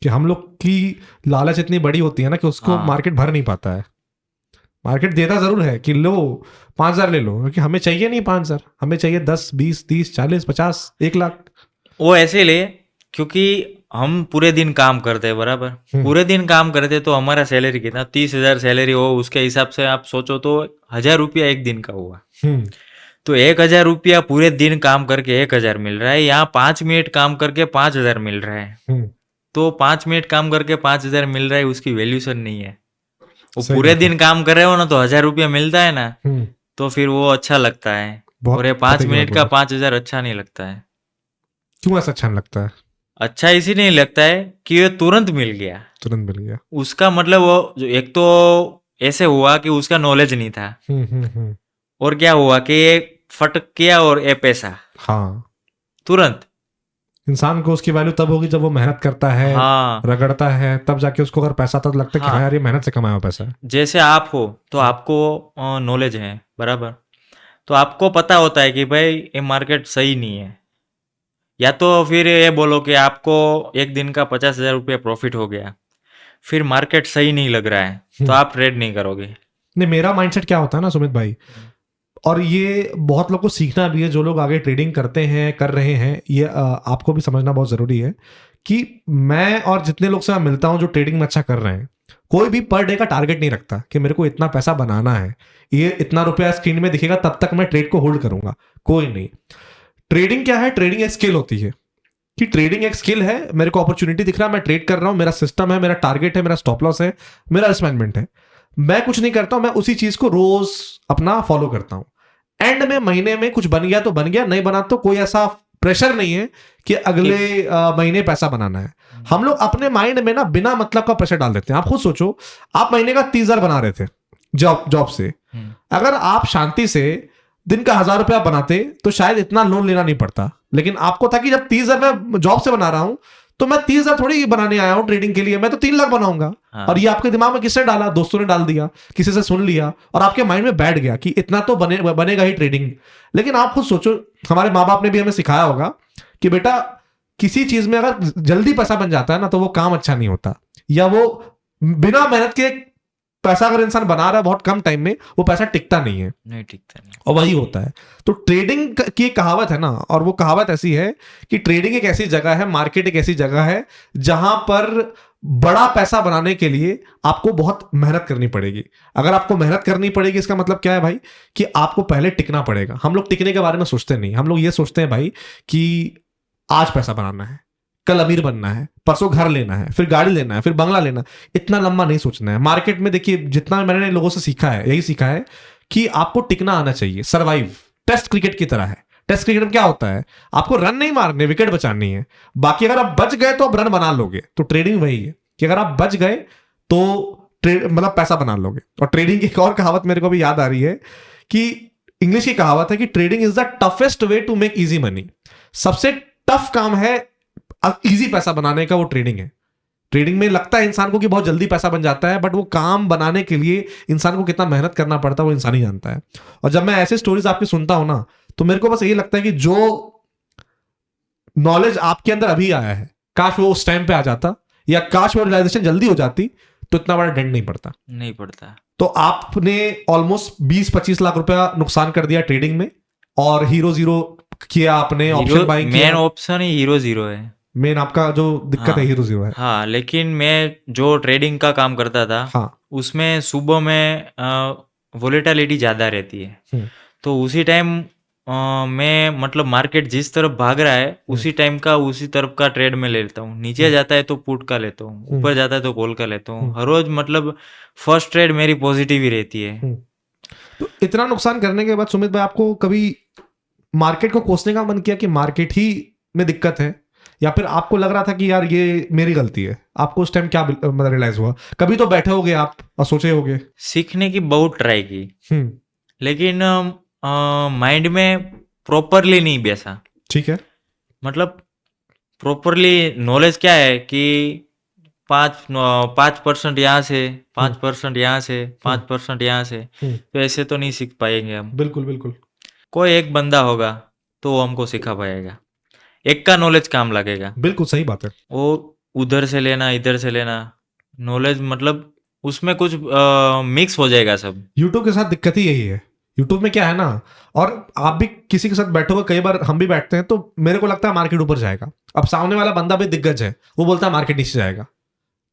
कि हम लोग की लालच इतनी बड़ी होती है ना कि उसको मार्केट भर नहीं पाता है। मार्केट देता जरूर है कि लो 5,000 ले लो, क्योंकि हमें चाहिए नहीं 5,000, हमें चाहिए 10, 20, 30, 40, 50, 1 लाख। वो ऐसे ले क्योंकि हम पूरे दिन काम करते हैं बराबर। पूरे दिन काम करते तो हमारा सैलरी कितना, 30,000 सैलरी हो, उसके हिसाब से आप सोचो तो 1,000 रुपया एक दिन का हुआ। तो 1,000 रुपया पूरे दिन काम करके 1,000 मिल रहा है, यहाँ 5 मिनट काम करके 5,000 मिल रहा है। तो 5 मिनट काम करके 5,000 मिल रहा है, उसकी वैल्यूशन नहीं है। वो पूरे दिन काम कर रहे हो ना तो 1,000 रुपया मिलता है ना, तो फिर वो अच्छा लगता है। और ये 5 मिनट का 5,000 अच्छा नहीं लगता है। क्यों ऐसा अच्छा नहीं लगता है? अच्छा इसी नहीं लगता है कि ये तुरंत मिल गया। उसका मतलब वो एक तो ऐसे हुआ कि उसका नॉलेज नहीं था, और क्या हुआ कि ये फटक किया और ये पैसा, हाँ, तुरंत। इंसान को उसकी वैल्यू तब होगी जब वो मेहनत करता है, हाँ, रगड़ता है, तब जाके उसको अगर पैसा तब लगता है कि हाँ यार ये मेहनत से कमाया हुआ पैसा है। जैसे आप हो तो आपको नॉलेज है बराबर, तो आपको पता होता है कि भाई ये मार्केट सही नहीं है। या तो फिर ये बोलो कि आपको एक दिन का 50,000 रुपया प्रॉफिट हो गया, फिर मार्केट सही नहीं लग रहा है तो आप ट्रेड नहीं करोगे। नहीं, मेरा माइंडसेट क्या होता है ना सुमित भाई, और ये बहुत लोग को सीखना भी है, जो लोग आगे ट्रेडिंग करते हैं, कर रहे हैं, ये आपको भी समझना बहुत जरूरी है कि मैं और जितने लोग से मैं मिलता हूं जो ट्रेडिंग में अच्छा कर रहे हैं, कोई भी पर डे का टारगेट नहीं रखता कि मेरे को इतना पैसा बनाना है, ये इतना रुपया स्क्रीन में दिखेगा तब तक मैं ट्रेड को होल्ड करूंगा। कोई नहीं। ट्रेडिंग क्या है? ट्रेडिंग एक स्किल होती है कि ट्रेडिंग एक स्किल है। मेरे को अपॉर्चुनिटी दिख रहा है, मैं ट्रेड कर रहा हूं, मेरा सिस्टम है, मेरा टारगेट है, मेरा स्टॉप लॉस है, मेरा रिस्क मैनेजमेंट है। मैं कुछ नहीं करता हूं, मैं उसी चीज को रोज अपना फॉलो करता हूं। एंड में महीने में कुछ बन गया तो बन गया, नहीं बना तो कोई ऐसा प्रेशर नहीं है कि अगले महीने पैसा बनाना है। हम लोग अपने माइंड में ना बिना मतलब का प्रेशर डाल देते हैं। आप खुद सोचो, आप महीने का 30,000 बना रहे थे जॉब से, अगर आप शांति से दिन का 1,000 रुपया बनाते तो शायद इतना लोन लेना नहीं पड़ता। लेकिन आपको था कि जब 30,000 मैं जॉब से बना रहा हूं तो मैं 30,000 थोड़ी बनाने आया हूँ ट्रेडिंग के लिए, मैं तो 3 लाख बनाऊंगा। हाँ। और ये आपके दिमाग में किसने डाला? दोस्तों ने डाल दिया, किसी से सुन लिया, और आपके माइंड में बैठ गया कि इतना तो बनेगा ही ट्रेडिंग। लेकिन आप खुद सोचो, हमारे माँ बाप ने भी हमें सिखाया होगा कि बेटा किसी चीज में अगर जल्दी पैसा बन जाता है ना, तो वो काम अच्छा नहीं होता, या वो बिना मेहनत के पैसा अगर इंसान बना रहा है बहुत कम टाइम में, वो पैसा टिकता नहीं है, नहीं टिकता नहीं। और वही होता है। तो ट्रेडिंग की एक कहावत है ना, और वो कहावत ऐसी है कि ट्रेडिंग एक ऐसी जगह है, मार्केट एक ऐसी जगह है जहां पर बड़ा पैसा बनाने के लिए आपको बहुत मेहनत करनी पड़ेगी। अगर आपको मेहनत करनी पड़ेगी, इसका मतलब क्या है भाई? कि आपको पहले टिकना पड़ेगा। हम लोग टिकने के बारे में सोचते नहीं, हम लोग ये सोचते हैं भाई कि आज पैसा बनाना है, कल अमीर बनना है, परसों घर लेना है, फिर गाड़ी लेना है, फिर बंगला लेना है। इतना लंबा नहीं सोचना है। मार्केट में देखिए, जितना मैंने लोगों से सीखा है, यही सीखा है कि आपको टिकना आना चाहिए, सर्वाइव। टेस्ट क्रिकेट की तरह है। टेस्ट क्रिकेट में क्या होता है? आपको रन नहीं मारने, विकेट बचानी है। बाकी अगर आप बच गए तो आप रन बना लोगे। तो ट्रेडिंग वही है कि अगर आप बच गए तो मतलब पैसा बना लोगे। और ट्रेडिंग की एक और कहावत मेरे को भी याद आ रही है कि इंग्लिश की कहावत है कि trading is the toughest way to make easy money. सबसे टफ काम है इजी पैसा बनाने का, वो ट्रेडिंग है। ट्रेडिंग में लगता है इंसान को कि बहुत जल्दी पैसा बन जाता है, बट वो काम बनाने के लिए इंसान को कितना मेहनत करना पड़ता है वो इंसान ही जानता है। और जब मैं ऐसे स्टोरीज आपकी सुनता हूं ना, तो मेरे को बस यही लगता है कि जो नॉलेज आपके अंदर अभी आया है, काश वो उस टाइम पे आ जाता, या काश वो रियलाइजेशन जल्दी हो जाती, तो इतना बड़ा डेंट नहीं पड़ता। नहीं पड़ता। तो आपने ऑलमोस्ट 20-25 लाख रुपया नुकसान कर दिया ट्रेडिंग में, और हीरो जीरो किया आपने, ऑप्शन बाइंग मेन किया। ऑप्शन ही हीरो जीरो है। मेन आपका जो दिक्कत है हाँ। हीरो जीरो है। हाँ, लेकिन मैं जो ट्रेडिंग का काम करता था, हाँ। उसमें सुबह में वोलेटिलिटी ज़्यादा रहती है। तो उसी टाइम मैं मतलब मार्केट जिस तरफ भाग रहा है उसी टाइम का उसी तरफ का ट्रेड में ले लेता हूँ। नीचे जाता है तो पुट का लेता हूँ, ऊपर जाता है तो कॉल का लेता हूँ। हर रोज मतलब फर्स्ट ट्रेड मेरी पॉजिटिव ही रहती है। तो इतना नुकसान करने के बाद सुमित भाई, आपको कभी मार्केट को कोसने का मन किया कि मार्केट ही में दिक्कत है, या फिर आपको लग रहा था कि यार ये मेरी गलती है? आपको उस टाइम क्या मतलब रियलाइज हुआ? कभी तो बैठे होगे आप और सोचे होगे। सीखने की बहुत ट्राई की, लेकिन माइंड में प्रॉपरली नहीं बैसा। ठीक है। मतलब प्रॉपरली नॉलेज क्या है कि 5% यहाँ से, 5% यहाँ से, 5% यहाँ से, तो ऐसे तो नहीं सीख पाएंगे हम। बिल्कुल बिल्कुल। कोई एक बंदा होगा तो वो हमको सिखा पाएगा, एक का नॉलेज काम लगेगा। बिल्कुल सही बात है। वो उधर से लेना, इधर से लेना नॉलेज, मतलब उसमें कुछ मिक्स हो जाएगा सब। यूट्यूब के साथ दिक्कत ही यही है। यूट्यूब में क्या है ना, और आप भी किसी के साथ बैठोगे, कई बार हम भी बैठते हैं, तो मेरे को लगता है मार्केट ऊपर जाएगा। अब सामने वाला बंदा भी दिग्गज है, वो बोलता है मार्केट नीचे जाएगा।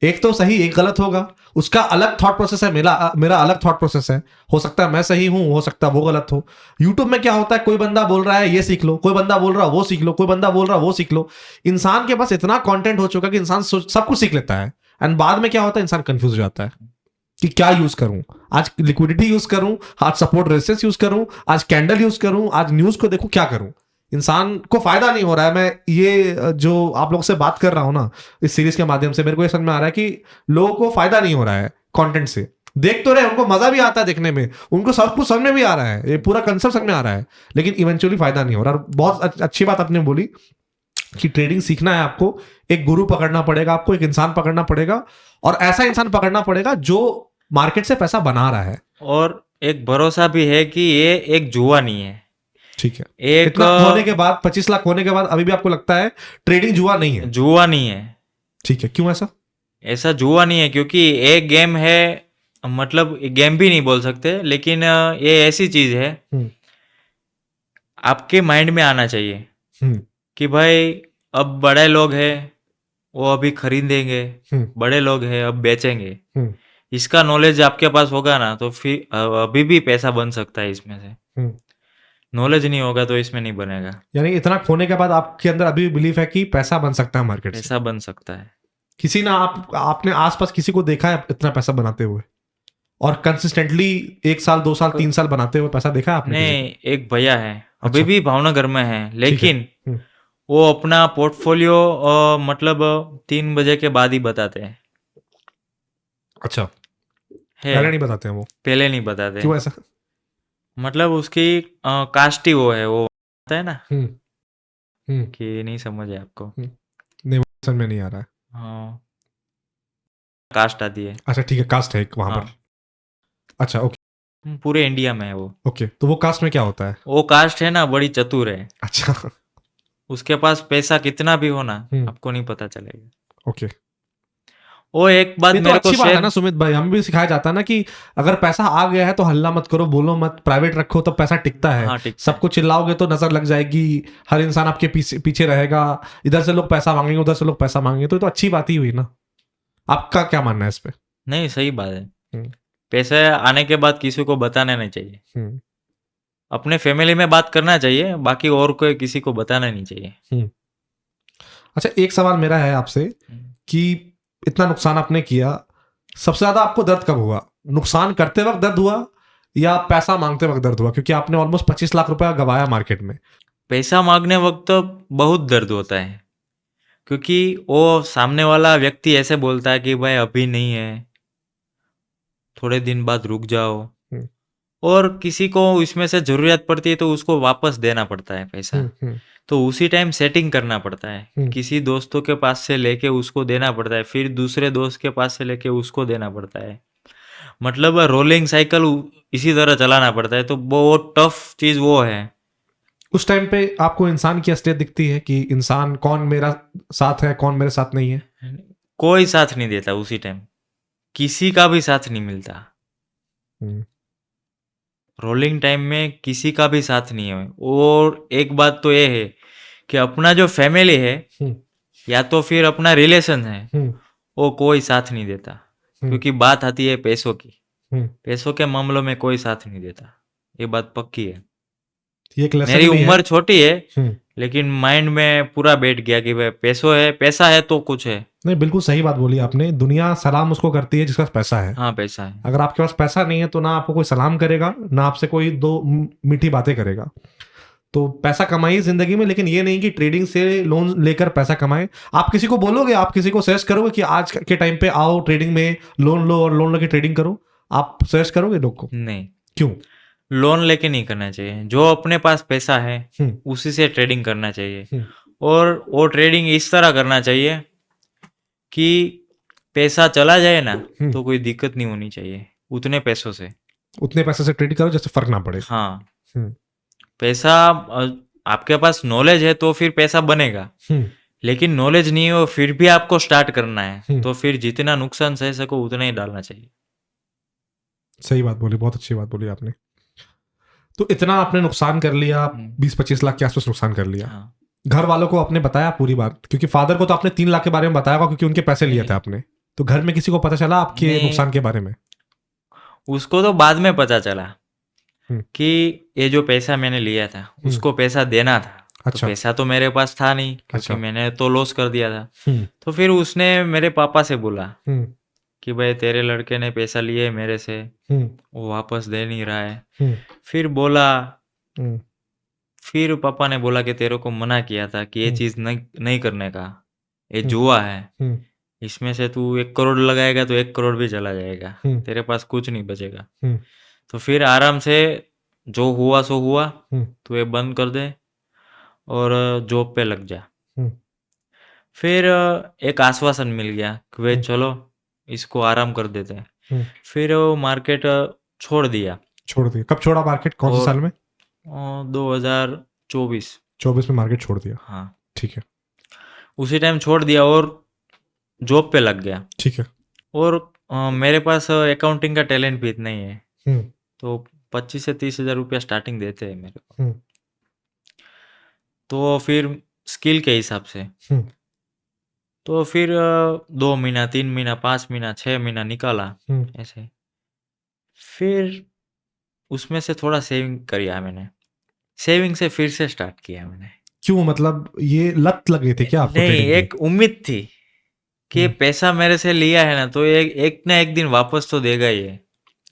एक तो सही, एक गलत होगा। उसका अलग थॉट प्रोसेस है, मेरा अलग थॉट प्रोसेस है। हो सकता है मैं सही हूं, हो सकता है वो गलत हो। यूट्यूब में क्या होता है, कोई बंदा बोल रहा है ये सीख लो, कोई बंदा बोल रहा है वो सीख लो, कोई बंदा बोल रहा है वो सीख लो। इंसान के पास इतना कंटेंट हो चुका कि इंसान सब कुछ सीख लेता है, एंड बाद में क्या होता है, इंसान कंफ्यूज हो जाता है कि क्या यूज करूं। आज लिक्विडिटी यूज करूं, आज सपोर्ट रेजिस्टेंस यूज करूं, आज कैंडल यूज करूं, आज न्यूज को देखूं, क्या करूं? इंसान को फायदा नहीं हो रहा है। मैं ये जो आप लोग से बात कर रहा हूं ना इस सीरीज के माध्यम से, मेरे को ये समझ में आ रहा है कि लोगों को फायदा नहीं हो रहा है कंटेंट से। देख तो रहे, उनको मजा भी आता है देखने में, उनको सब कुछ समझ में भी आ रहा है, ये पूरा कंसेप्ट समझ में आ रहा है, लेकिन इवेंचुअली फायदा नहीं हो रहा। और बहुत अच्छी बात आपने बोली कि ट्रेडिंग सीखना है आपको, एक गुरु पकड़ना पड़ेगा, आपको एक इंसान पकड़ना पड़ेगा, और ऐसा इंसान पकड़ना पड़ेगा जो मार्केट से पैसा बना रहा है। और एक भरोसा भी है कि ये एक जुआ नहीं है। ठीक है। एक इतना होने के बाद, 25 लाख होने के बाद अभी भी आपको लगता है ट्रेडिंग जुआ नहीं है? जुआ नहीं है। ठीक है, क्यों ऐसा? ऐसा जुआ नहीं है क्योंकि एक गेम है, मतलब गेम भी नहीं बोल सकते, लेकिन ये ऐसी चीज है आपके माइंड में आना चाहिए कि भाई अब बड़े लोग हैं वो अभी खरीदेंगे, बड़े लोग हैं अब बेचेंगे। इसका नॉलेज आपके पास होगा ना तो फिर अभी भी पैसा बन सकता है इसमें से। नॉलेज नहीं होगा तो इसमें नहीं बनेगा। यानी इतना खोने के बाद आपके अंदर अभी भी बिलीफ है कि पैसा बन सकता है मार्केट से? पैसा बन सकता है। किसी ना आपने आसपास किसी को देखा है इतना पैसा बनाते हुए, और कंसिस्टेंटली 1 साल 2 साल 3 साल बनाते हुए पैसा देखा है आपने? नहीं, एक भैया है अभी भी भावनगर में है, लेकिन वो अपना पोर्टफोलियो मतलब 3 बजे के बाद ही बताते हैं। अच्छा, है पहले नहीं बताते हैं वो? पहले नहीं बताते। क्यों ऐसा? मतलब उसकी कास्ट ही वो है, वो होता है ना कि कि नहीं समझ है आपको। नहीं। समझ में नहीं आ रहा है। हाँ, कास्ट आती है। अच्छा ठीक है, कास्ट है एक वहां हाँ, पर। अच्छा ओके। पूरे इंडिया में है वो। ओके, तो वो कास्ट में क्या होता है? वो कास्ट है ना, बड़ी चतुर है। अच्छा। उसके पास पैसा कितना भी हो ना, हम्म। आपको नहीं पता चलेगा। ओके, वो एक बात ये तो मेरे को अच्छी बात है ना शेयर। सुमित भाई, हमें भी सिखाया जाता है ना कि अगर पैसा आ गया है तो हल्ला मत करो, बोलो मत, प्राइवेट रखो तो पैसा टिकता है। हाँ, टिकता है। सबको चिल्लाओगे तो नजर लग जाएगी, हर इंसान आपके पीछे पीछे रहेगा, इधर से लोग पैसा मांगेंगे उधर से लोग पैसा मांगेंगे, तो ये तो अच्छी बात ही हुई ना। आपका क्या मानना है इस पे? नहीं, सही बात है। हम्म। पैसे आने के बाद किसी को बताना नहीं चाहिए। हम्म। अपने फैमिली में बात करना चाहिए, बाकी और कोई किसी को बताना नहीं चाहिए। हम्म। अच्छा, एक सवाल मेरा है आपसे कि इतना नुकसान आपने किया, सबसे ज्यादा आपको दर्द कब हुआ? नुकसान करते वक्त दर्द हुआ या पैसा मांगते वक्त दर्द हुआ? क्योंकि आपने ऑलमोस्ट 25 लाख रुपया गवाया मार्केट में। पैसा मांगने वक्त तो बहुत दर्द होता है, क्योंकि वो सामने वाला व्यक्ति ऐसे बोलता है कि भाई अभी नहीं है, थोड़े दिन बाद रुक जाओ। हम्म। और किसी को इसमें से जरूरत पड़ती है तो उसको वापस देना पड़ता है पैसा। हम्म। तो उसी टाइम सेटिंग करना पड़ता है। हम्म। किसी दोस्तों के पास से लेके उसको देना पड़ता है, फिर दूसरे दोस्त के पास से लेके उसको देना पड़ता है। मतलब रोलिंग साइकिल इसी तरह चलाना पड़ता है। तो बहुत टफ चीज वो है। उस टाइम पे आपको इंसान की असलियत दिखती है कि इंसान कौन मेरा साथ है कौन मेरे साथ नहीं है? कोई साथ नहीं देता उसी टाइम, किसी का भी साथ नहीं मिलता। हम्म। रोलिंग टाइम में किसी का भी साथ नहीं है। और एक बात तो ये है कि अपना जो फैमिली है हम्म। या तो फिर अपना रिलेशन है, हम्म। वो कोई साथ नहीं देता। क्योंकि बात आती है पैसों की, हम्म। पैसों के मामलों में कोई साथ नहीं देता। ये बात पक्की है। ये एक मेरी लेसन भी है। उम्र छोटी है, हम्म। लेकिन माइंड में पूरा बैठ गया कि भाई पैसों है, पैसा है तो कुछ है। नहीं, बिल्कुल सही बात बोली आपने, दुनिया सलाम उसको करती है जिसका पास पैसा है। हाँ, पैसा है। अगर आपके पास पैसा नहीं है तो ना आपको कोई सलाम करेगा ना आपसे कोई दो मीठी बातें करेगा। तो पैसा कमाइए जिंदगी में, लेकिन ये नहीं कि ट्रेडिंग से लोन लेकर पैसा कमाए। आप किसी को बोलोगे, आप किसी को सजेस्ट करोगे कि आज के टाइम पे आओ ट्रेडिंग में लोन लो और लोन लेके ट्रेडिंग करो? आप सजेस्ट करोगे लोग को? नहीं, क्यों? लोन लेके नहीं करना चाहिए। जो अपने पास पैसा है हम्म। उसी से ट्रेडिंग करना चाहिए। हम्म। और वो ट्रेडिंग इस तरह करना चाहिए कि पैसा चला जाए ना तो कोई दिक्कत नहीं होनी चाहिए उतने पैसों से। उतने पैसे से ट्रेड करो जैसे फर्क ना पड़े। हाँ, हम्म। पैसा आपके पास नॉलेज है तो फिर पैसा बनेगा। हम्म। लेकिन नॉलेज नहीं हो फिर भी आपको स्टार्ट करना है, हम्म। तो फिर जितना नुकसान सह सको उतना ही डालना चाहिए। सही बात बोली, बहुत अच्छी बात बोली आपने। तो इतना आपने नुकसान कर लिया, 20-25 लाख के आसपास नुकसान कर लिया। हाँ। घर वालों को आपने बताया पूरी बात? क्योंकि फादर को तो आपने 3 लाख के बारे में बताया होगा क्योंकि उनके पैसे लिए थे आपने। तो घर में किसी को पता चला आपके नहीं। नुकसान के बारे में? उसको तो बाद में पता चला हम्म। कि ये जो पैसा मैंने लिया था उसको पैसा देना था। अच्छा। तो पैसा तो मेरे पास था नहीं, क्योंकि अच्छा। मैंने तो लॉस कर दिया था। हम्म। तो फिर उसने मेरे पापा से बोला हम्म। कि भाई तेरे लड़के ने पैसा लिए मेरे से, हम्म। वो वापस दे नहीं रहा है। हम्म। फिर बोला, हम्म। फिर पापा ने बोला कि तेरे को मना किया था कि ये चीज नहीं करने का, ये हम्म। जुआ है। हम्म। इसमें से तू 1 करोड़ लगाएगा तो 1 करोड़ भी चला जाएगा, हम्म। तेरे पास कुछ नहीं बचेगा। हम्म। तो फिर आराम से जो हुआ सो हुआ, हम्म। तू ये बंद कर दे और जॉब पे लग जा। हम्म। फिर एक आश्वासन मिल गया कि भाई चलो इसको आराम कर देते हैं। हम्म। फिर वो मार्केट छोड़ दिया। छोड़ दिया? कब छोड़ा मार्केट, कौन से और साल में? 2024। 24 में मार्केट छोड़ दिया? हाँ, ठीक है। उसी टाइम छोड़ दिया और जॉब पे लग गया। ठीक है। और मेरे पास अकाउंटिंग का टैलेंट भी इतना ही है। हम्म। तो 25 से 30 हजार रुपया स्टार्टिंग देते हैं मेरे को। हम्म। तो फिर स्किल के हिसाब से, हम्म। तो फिर 2 महीना 3 महीना 5 महीना 6 महीना निकाला ऐसे। फिर उसमें से थोड़ा सेविंग किया मैंने, सेविंग से फिर से स्टार्ट किया मैंने। क्यों, मतलब ये लत लग गई थी क्या आपको नहीं, ट्रेडिंग की? एक उम्मीद थी कि पैसा मेरे से लिया है ना तो एक ना एक दिन वापस तो देगा ही।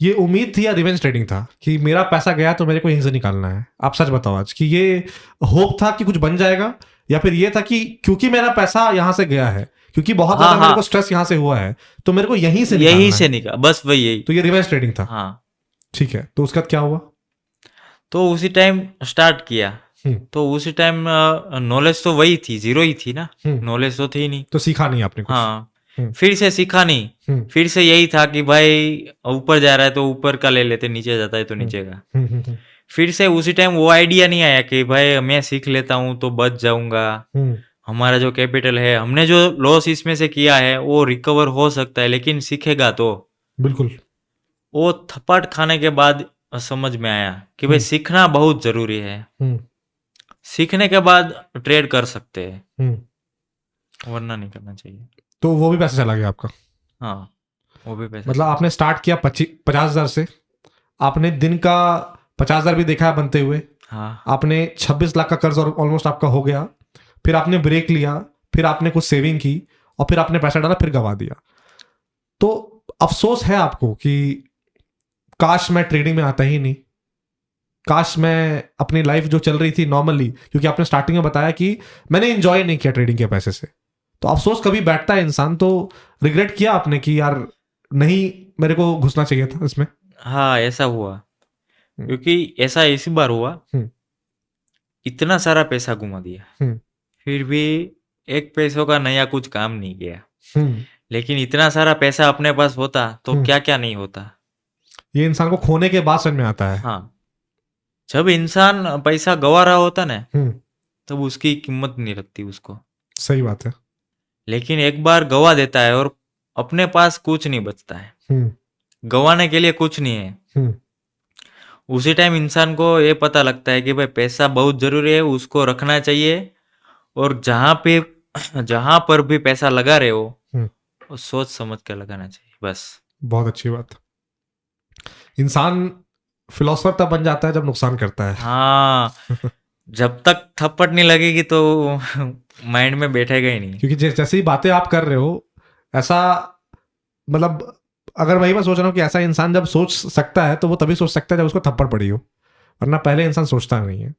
ये उम्मीद थी या रिवेंज ट्रेडिंग था कि मेरा पैसा गया तो मेरे को यहीं से निकालना है? आप सच बताओ आज, कि ये होप था कि कुछ बन जाएगा, या फिर ये था कि क्योंकि मेरा पैसा यहाँ से गया है, क्योंकि बहुत ज्यादा मेरे को स्ट्रेस यहाँ से हुआ है तो मेरे को यहीं से निकाल, बस वही यही। तो ये रिवेंज ट्रेडिंग था? हाँ। ठीक है, तो उसका क्या हुआ? तो उसी टाइम स्टार्ट किया तो उसी टाइम नॉलेज तो वही थी, जीरो ही थी ना, हम्म। नॉलेज तो थी नहीं। तो सीखा नहीं आपने कुछ? हाँ, हम्म। फिर से सीखा नहीं, हम्म। फिर से यही था कि भाई ऊपर जा रहा है तो ऊपर का ले लेते, नीचे जाता है तो नीचे का। हम्म। फिर से उसी टाइम वो आइडिया नहीं आया कि भाई मैं सीख लेता हूँ तो बच जाऊंगा, हम्म। हमारा जो कैपिटल है, हमने जो लॉस इसमें से किया है वो रिकवर हो सकता है, लेकिन सीखेगा तो। बिल्कुल। वो थप्पड़ खाने के बाद समझ में आया कि भाई हम्म। सीखना बहुत जरूरी है, हम्म। सीखने के बाद ट्रेड कर सकते हैं, हम्म। वरना नहीं करना चाहिए। तो वो भी पैसा चला गया आपका? हाँ, वो भी पैसा मतलब चला। आपने स्टार्ट किया 50,000 से, आपने दिन का 50,000 भी देखा है बनते हुए, हाँ, आपने 26 लाख का कर्ज और ऑलमोस्ट आपका हो गया, फिर आपने ब्रेक लिया, फिर आपने कुछ सेविंग की, और फिर आपने पैसा डाला, फिर गवा दिया। तो अफसोस है आपको कि काश मैं ट्रेडिंग में आता ही नहीं, काश मैं अपनी लाइफ जो चल रही थी नॉर्मली, क्योंकि आपने स्टार्टिंग में बताया कि मैंने एंजॉय नहीं किया ट्रेडिंग के पैसे से, तो अफसोस कभी बैठता है इंसान, तो रिग्रेट किया आपने कि यार नहीं, मेरे को घुसना चाहिए था इसमें? हाँ, ऐसा हुआ, क्योंकि ऐसा इसी बार हुआ, हम्म। इतना सारा पैसा घुमा दिया, हम्म। फिर भी एक पैसों का नया कुछ काम नहीं किया। हम्म। लेकिन इतना सारा पैसा अपने पास होता तो क्या क्या नहीं होता। ये इंसान को खोने के बाद समझ में आता है। हाँ, जब इंसान पैसा गवा रहा होता ना, हम्म। तब उसकी कीमत नहीं लगती उसको। सही बात है। लेकिन एक बार गवा देता है और अपने पास कुछ नहीं बचता है, हम्म। गवाने के लिए कुछ नहीं है, हम्म। उसी टाइम इंसान को ये पता लगता है कि भाई पैसा बहुत जरूरी है, उसको रखना चाहिए, और जहां पर भी पैसा लगा रहे हो हम्म। वो सोच समझ कर लगाना चाहिए, बस। बहुत अच्छी बात। इंसान फिलोसफर तब बन जाता है जब नुकसान करता है। हाँ, जब तक थप्पड़ नहीं लगेगी तो माइंड में बैठेगा ही नहीं। क्योंकि जैसे ही बातें आप कर रहे हो, ऐसा मतलब, अगर वही मैं सोच रहा हूँ कि ऐसा इंसान जब सोच सकता है तो वो तभी सोच सकता है जब उसको थप्पड़ पड़ी हो, वरना पहले इंसान सोचता नहीं है।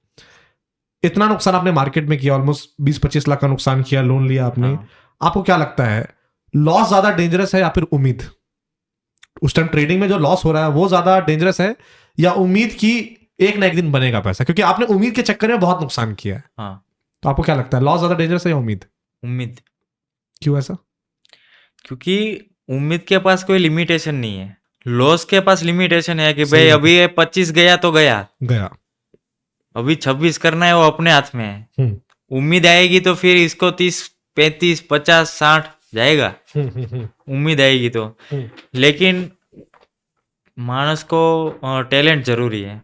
इतना नुकसान आपने मार्केट में किया, ऑलमोस्ट 20-25 लाख का नुकसान किया, लोन लिया आपने। हाँ। आपको क्या लगता है, लॉस ज्यादा डेंजरस है या फिर उम्मीद? उस टाइम ट्रेडिंग में जो लॉस हो रहा है वो ज्यादा डेंजरस है, या उम्मीद की एक ना एक दिन बनेगा पैसा? क्योंकि आपने उम्मीद के चक्कर में बहुत नुकसान किया है। हाँ, तो आपको क्या लगता है, लॉस ज्यादा डेंजरस है या उम्मीद? उम्मीद। क्यों ऐसा? क्योंकि उम्मीद के पास कोई लिमिटेशन नहीं है, लॉस के पास लिमिटेशन है कि सही भाई बात अभी ये 25 गया तो गया, गया। अभी 26 करना है, वो अपने हाथ में है। उम्मीद आएगी तो फिर इसको 30, 35, 50, 60 जाएगा, उम्मीद आएगी तो। लेकिन मानस को टैलेंट जरूरी है,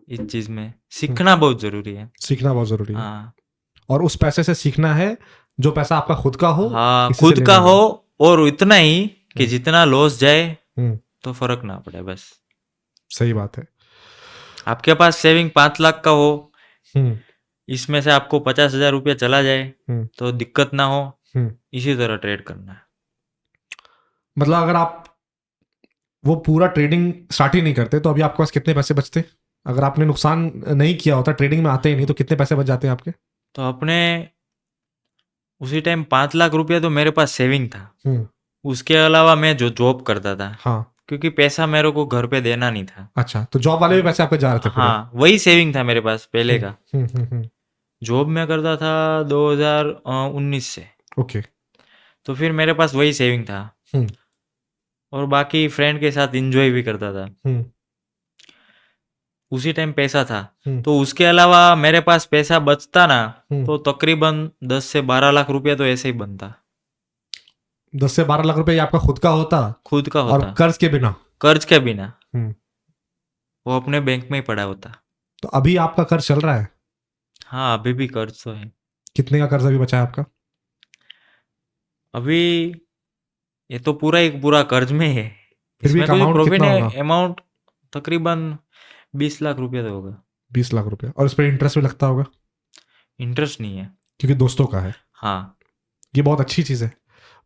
इस चीज में सीखना बहुत जरूरी है। सीखना बहुत जरूरी है। हाँ, और उस पैसे से सीखना है जो पैसा आपका खुद का हो, हाँ, किसी से खुद का लेना हो, नहीं। और इतना ही कि जितना लॉस जाए हम्म। तो फर्क ना पड़े, बस। सही बात है। आपके पास सेविंग 5 लाख का हो, हम्म। इसमें से आपको 50,000 रुपया चला जाए हम्म। तो दिक्कत ना हो, हम्म। इसी तरह ट्रेड करना है। मतलब अगर आप वो पूरा ट्रेडिंग स्टार्ट ही नहीं करते तो अभी आपके पास कितने पैसे बचते? अगर आपने नुकसान नहीं किया होता, ट्रेडिंग में आते ही नहीं, तो कितने पैसे बच जाते हैं आपके? तो अपने उसी टाइम 5 लाख रुपया तो मेरे पास सेविंग था, उसके अलावा मैं जो जॉब करता था, हाँ। क्योंकि पैसा मेरे को घर पे देना नहीं था। अच्छा, तो जॉब वाले भी पैसे आपके जा रहे थे पूरे? हाँ, वही सेविंग था मेरे पास पहले का। हम्म। जॉब में करता था 2019 से, ओके। तो फिर मेरे पास वही सेविंग था, हम्म। और बाकी फ्रेंड के साथ एंजॉय भी करता था, हम्म। उसी टाइम पैसा था। हम्म। तो उसके अलावा मेरे पास पैसा बचता ना, हम्म। तो तकरीबन 10 से 12 लाख रुपया तो ऐसे ही बनता। 10 से 12 लाख रुपए ये आपका खुद का होता? खुद का और होता, कर्ज के बिना? कर्ज के बिना। हम्म। वो अपने बैंक में ही पड़ा होता। तो अभी आपका कर्ज चल रहा है? हाँ, अभी भी कर्ज तो है। कितने का कर्ज अभी बचा है आपका? अभी ये तो पूरा एक पूरा कर्ज में है, फिर भी इसमें एक कोई अमाउंट प्रॉफिट कितना है। होगा? अमाउंट तकरीबन 20 लाख रुपया तो होगा। 20 लाख रुपए, और इस पर इंटरेस्ट भी लगता होगा? इंटरेस्ट नहीं है। क्योंकि दोस्तों का है। हाँ, ये बहुत अच्छी चीज है,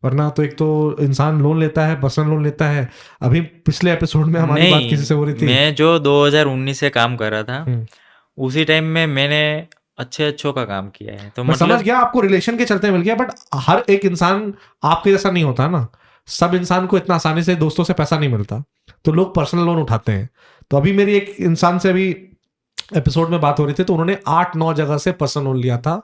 वरना तो एक तो इंसान लोन लेता है, पर्सनल लोन लेता है। अभी पिछले एपिसोड में हमारी बात किसी से हो रही थी। मैं जो 2019 से काम कर रहा था, हम्म। उसी टाइम में मैंने अच्छों का काम किया है, तो मैं समझ मतलब गया, आपको रिलेशन के चलते मिल गया, बट हर एक इंसान आपके जैसा नहीं होता ना। सब इंसान को इतना आसानी से दोस्तों से पैसा नहीं मिलता, तो लोग पर्सनल लोन उठाते हैं। तो अभी मेरी एक इंसान से अभी एपिसोड में बात हो रही थी तो उन्होंने 8-9 जगह से पर्सनल लोन लिया था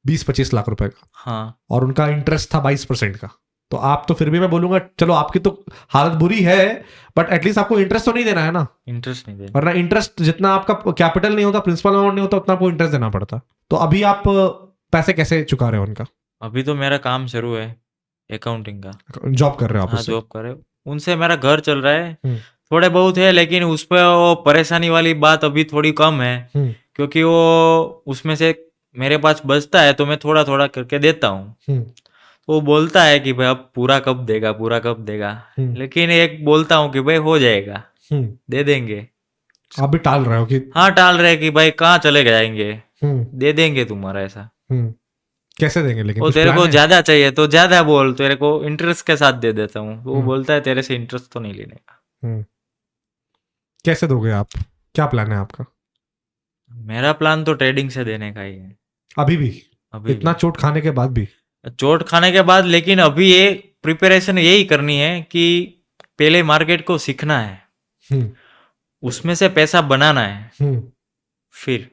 20-25 लाख रुपए का, हाँ और उनका इंटरेस्ट था 22% का। तो आप तो फिर भी मैं बोलूंगा चलो आपकी तो हालत बुरी है, बट एटलीस्ट आपको इंटरेस्ट तो नहीं देना है ना, इंटरेस्ट नहीं देना। वरना इंटरेस्ट जितना आपका कैपिटल नहीं होता, प्रिंसिपल अमाउंट नहीं होता, उतना आपको इंटरेस्ट देना पड़ता। तो अभी आप पैसे कैसे चुका रहे हो उनका? अभी तो मेरा काम शुरू है अकाउंटिंग का। जॉब कर रहे हो आप हाँ उससे? जॉब कर रहे हो, उनसे मेरा घर चल रहा है। हम्म। थोड़े बहुत है, लेकिन उस पर वो परेशानी वाली बात अभी थोड़ी कम है, हम्म। क्योंकि वो उसमें से मेरे पास बचता है तो मैं थोड़ा थोड़ा करके देता हूँ। हम्म। तो वो बोलता है कि भाई अब पूरा कब देगा, पूरा कब देगा, हम्म। लेकिन एक बोलता हूँ कि भाई हो जाएगा, हम्म। दे देंगे। आप भी टाल रहे हो कि? हाँ टाल रहे कि भाई कहाँ चले जाएंगे, हम्म। दे देंगे तुम्हारा ऐसा। हम्म। कैसे देंगे लेकिन? वो कुछ तेरे प्लान को है? ज्यादा चाहिए तो ज्यादा बोल, तेरे को इंटरेस्ट के साथ दे देता हूँ। वो हम्म। बोलता है तेरे से इंटरेस्ट तो नहीं लेने का। हम्म। कैसे दोगे आप? क्या प्लान है आपका? मेरा प्लान तो ट्रेडिंग से देने का ही है अभी भी? अभी इतना चोट खाने के बाद भी? चोट खाने के बाद, लेकिन अभी ये प्रिपरेशन यही करनी है कि पहले मार्केट को सीखना है, हम्म। उसमें से पैसा बनाना है, हम्म। फिर।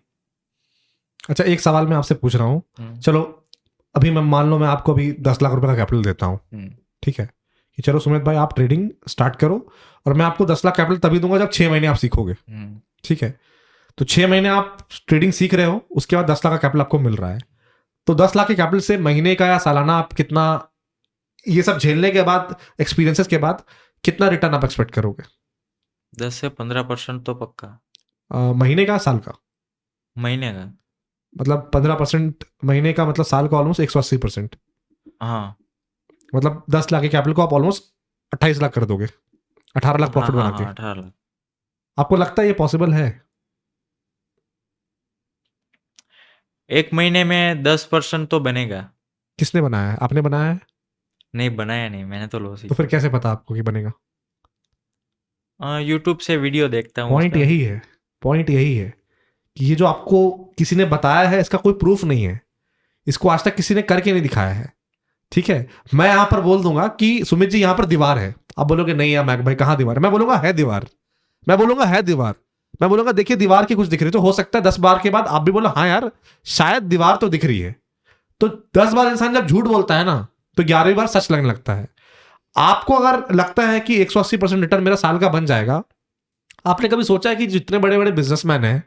अच्छा, एक सवाल मैं आपसे पूछ रहा हूँ। हम्म, चलो अभी मैं मान लो मैं आपको अभी 10 लाख रुपए का कैपिटल देता हूँ, हम्म, ठीक है, कि चलो सुमित भाई आप ट्रेडिंग स्टार्ट करो, और मैं आपको 10 लाख कैपिटल तभी दूंगा जब 6 महीने आप सीखोगे, हम्म, ठीक है? तो 6 महीने आप ट्रेडिंग सीख रहे हो, उसके बाद 10 लाख का कैपिटल आपको मिल रहा है, तो 10 लाख के कैपिटल से महीने का या सालाना आप कितना, ये सब झेलने के बाद, एक्सपीरियंसेस के बाद, कितना रिटर्न आप एक्सपेक्ट करोगे? 10 से 15% तो पक्का। महीने का, साल का? महीने का। मतलब 15% महीने का, मतलब साल का ऑलमोस्ट 180%। हाँ मतलब 10 लाख के कैपिटल को आप ऑलमोस्ट 28 लाख कर दोगे, 18 लाख हाँ प्रॉफिट हाँ बना के। हाँ 18 लाख। आपको लगता है ये पॉसिबल है? एक महीने में 10% तो बनेगा। किसने बनाया है? आपने बनाया है? नहीं बनाया नहीं, मैंने तो लॉस ही तो फिर कैसे पता आपको कि बनेगा? किया। यूट्यूब से वीडियो देखता हूँ पॉइंट उसका। यही है, पॉइंट यही है कि ये जो आपको किसी ने बताया है इसका कोई प्रूफ नहीं है, इसको आज तक किसी ने करके नहीं दिखाया है, ठीक है? मैं यहां पर बोल दूंगा कि सुमित जी यहां पर दीवार है, आप बोलोगे नहीं यार मैक भाई कहां दीवार है, मैं बोलूंगा है दीवार, मैं बोलूंगा है दीवार, मैं बोलूंगा देखिए दीवार की कुछ दिख रही है, तो हो सकता है 10 बार के बाद आप भी बोलो हाँ यार शायद दीवार तो दिख रही है। तो 10 बार इंसान जब झूठ बोलता है ना, तो 11वीं बार सच लगने लगता है। आपको अगर लगता है कि 180% रिटर्न मेरा साल का बन जाएगा, आपने कभी सोचा है कि जितने बड़े बड़े बिजनेसमैन हैं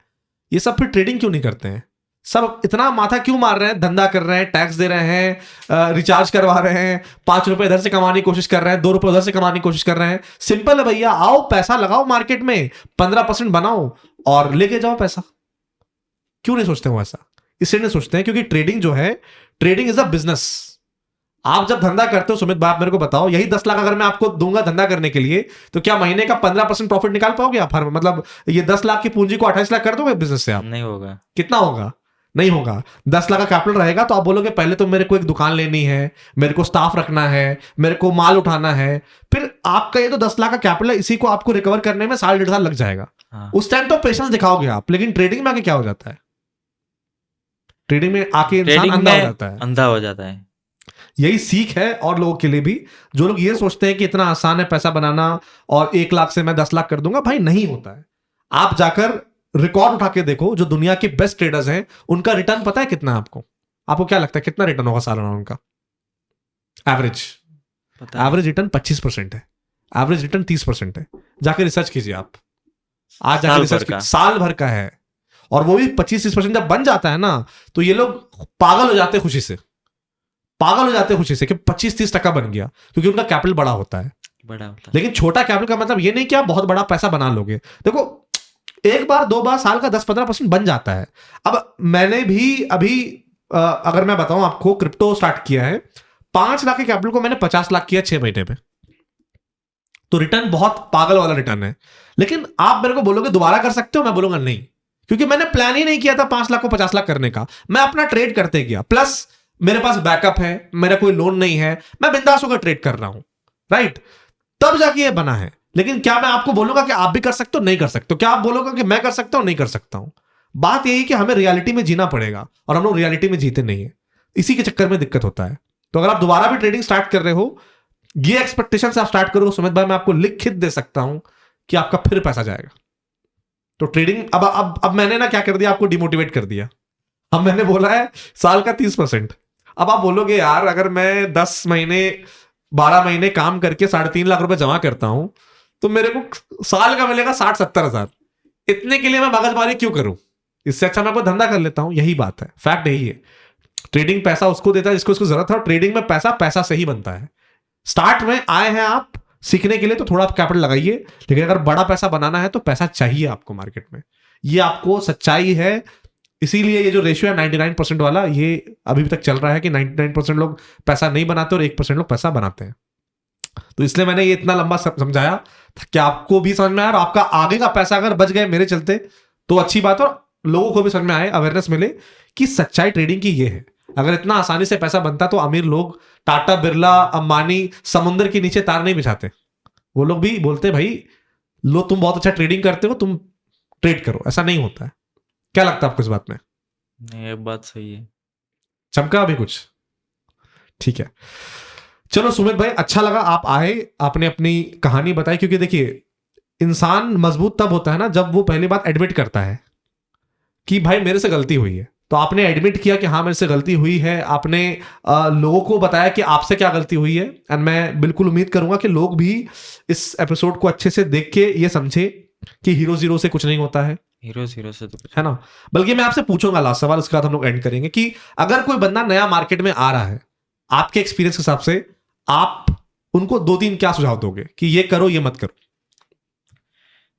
ये सब फिर ट्रेडिंग क्यों नहीं करते हैं? सब इतना माथा क्यों मार रहे हैं, धंधा कर रहे हैं, टैक्स दे रहे हैं, रिचार्ज करवा रहे हैं, 5 रुपए इधर से कमाने की कोशिश कर रहे हैं, 2 रुपए उधर से कमाने की कोशिश कर रहे हैं? सिंपल है भैया, आओ पैसा लगाओ मार्केट में, 15% बनाओ और लेके जाओ पैसा। क्यों नहीं सोचते हो ऐसा? इसलिए नहीं सोचते हैं क्योंकि ट्रेडिंग जो है, ट्रेडिंग इज अ बिजनेस। आप जब धंधा करते हो सुमित भाई, आप मेरे को बताओ, यही 10 लाख अगर मैं आपको दूंगा धंधा करने के लिए, तो क्या महीने का 15% प्रॉफिट निकाल पाओगे आप? हर मतलब ये 10 लाख की पूंजी को 28 लाख कर दोगे बिजनेस से आप? नहीं होगा। कितना होगा? नहीं होगा। 10 लाख का कैपिटल रहेगा तो आप बोलोगे पहले तो मेरे को एक दुकान लेनी है, मेरे को स्टाफ रखना है, मेरे को माल उठाना है, फिर आपका ये तो 10 लाख का कैपिटल है, इसी को आपको रिकवर करने में 1.5 साल लग जाएगा। हाँ। उस टाइम तो पेशेंस दिखाओगे आप, लेकिन ट्रेडिंग में आके क्या हो जाता है? ट्रेडिंग में आके इंसान ट्रेडिंग अंधा हो में जाता है। अंधा हो जाता है। यही सीख है और लोगों के लिए भी, जो लोग ये सोचते हैं कि इतना आसान है पैसा बनाना और 1 लाख से मैं 10 लाख कर दूंगा, भाई नहीं होता है। आप जाकर रिकॉर्ड उठा के देखो, जो दुनिया के बेस्ट ट्रेडर्स हैं उनका रिटर्न पता है कितना है आपको? आपको क्या लगता है कितना रिटर्न होगा सालाना उनका? एवरेज पता है। एवरेज रिटर्न 25% है, एवरेज रिटर्न 30% है। जाके रिसर्च कीजिए आप, आज जाके साल रिसर्च भर का। साल भर का है, और वो भी 25-30% जब बन जाता है ना, तो ये लोग पागल हो जाते हैं खुशी से, पागल हो जाते हैं खुशी से कि 25-30% बन गया, क्योंकि उनका कैपिटल बड़ा होता है। बड़ा होता है। लेकिन छोटा कैपिटल का मतलब ये नहीं कि आप बहुत बड़ा पैसा बना लोगे। देखो एक बार 2 बार साल का 10-15% बन जाता है। अब मैंने भी अभी अगर मैं बताऊं आपको, क्रिप्टो स्टार्ट किया है, 5 लाख के कैपिटल को मैंने 50 लाख किया 6 महीने में, तो रिटर्न बहुत पागल वाला रिटर्न है। लेकिन आप मेरे को बोलोगे दोबारा कर सकते हो, मैं बोलूंगा नहीं, क्योंकि मैंने प्लान ही नहीं किया था 5 लाख को 50 लाख करने का। मैं अपना ट्रेड करते गया, प्लस मेरे पास बैकअप है, मेरा कोई लोन नहीं है, मैं बिंदास होकर ट्रेड कर रहा हूं, राइट? तब जाके ये बना है। लेकिन क्या मैं आपको बोलूंगा कि आप भी कर सकते हो? नहीं कर सकते हो। क्या आप बोलोगे कि मैं कर सकता हूं? नहीं कर सकता हूं। बात यही कि हमें रियलिटी में जीना पड़ेगा, और हम लोग रियलिटी में जीते नहीं है, इसी के चक्कर में दिक्कत होता है। तो अगर आप दोबारा भी ट्रेडिंग स्टार्ट कर रहे हो, ये एक्सपेक्टेशन से आप स्टार्ट करोगे सुमित भाई, मैं आपको लिखित दे सकता हूं कि आपका फिर पैसा जाएगा। तो ट्रेडिंग अब मैंने ना क्या कर दिया, आपको डिमोटिवेट कर दिया। अब मैंने बोला है साल का 30%। अब आप बोलोगे यार अगर मैं 10 महीने 12 महीने काम करके 3.5 लाख रुपए जमा करता हूं तो मेरे को साल का मिलेगा 60-70 हजार। इतने के लिए मैं मगजमारी क्यों करूं, इससे अच्छा मैं कोई धंधा कर लेता हूं। यही बात है, फैक्ट यही है। ट्रेडिंग पैसा उसको देता है जिसको उसको जरूरत है, और ट्रेडिंग में पैसा से ही बनता है। स्टार्ट में आए हैं आप सीखने के लिए तो थोड़ा आप कैपिटल लगाइए, लेकिन अगर बड़ा पैसा बनाना है तो पैसा चाहिए आपको मार्केट में। ये आपको सच्चाई है। इसीलिए ये जो रेशियो है 99% वाला, ये अभी तक चल रहा है कि 99% लोग पैसा नहीं बनाते और 1% लोग पैसा बनाते हैं। तो इसलिए मैंने ये इतना लंबा समझाया कि आपको भी समझ में आए और आपका आगे का पैसा अगर बच गए मेरे चलते तो अच्छी बात है, और लोगों को भी समझ में आए, अवेयरनेस मिले कि सच्चाई ट्रेडिंग की ये है। अगर इतना आसानी से पैसा बनता तो अमीर लोग टाटा बिरला अंबानी समुद्र के नीचे तार नहीं बिछाते। वो लोग भी बोलते भाई लो तुम बहुत अच्छा ट्रेडिंग करते हो, तुम ट्रेड करो। ऐसा नहीं होता है। क्या लगता है आपको इस बात में? नहीं, ये बात सही है। चमका अभी कुछ? ठीक है, चलो सुमित भाई, अच्छा लगा आप आए, आपने अपनी कहानी बताई। क्योंकि देखिए इंसान मजबूत तब होता है ना जब वो पहली बात एडमिट करता है कि भाई मेरे से गलती हुई है। तो आपने एडमिट किया कि हाँ मेरे से गलती हुई है, आपने लोगों को बताया कि आपसे क्या गलती हुई है। एंड मैं बिल्कुल उम्मीद करूंगा कि लोग भी इस एपिसोड को अच्छे से देख के ये समझे कि हीरो जीरो से कुछ नहीं होता है। हीरो से तो कुछ है ना। बल्कि मैं आपसे पूछूंगा लास्ट सवाल, उसके बाद हम लोग एंड करेंगे, कि अगर कोई बंदा नया मार्केट में आ रहा है, आपके एक्सपीरियंस के हिसाब से आप उनको 2-3 क्या सुझाव दोगे कि ये करो ये मत करो?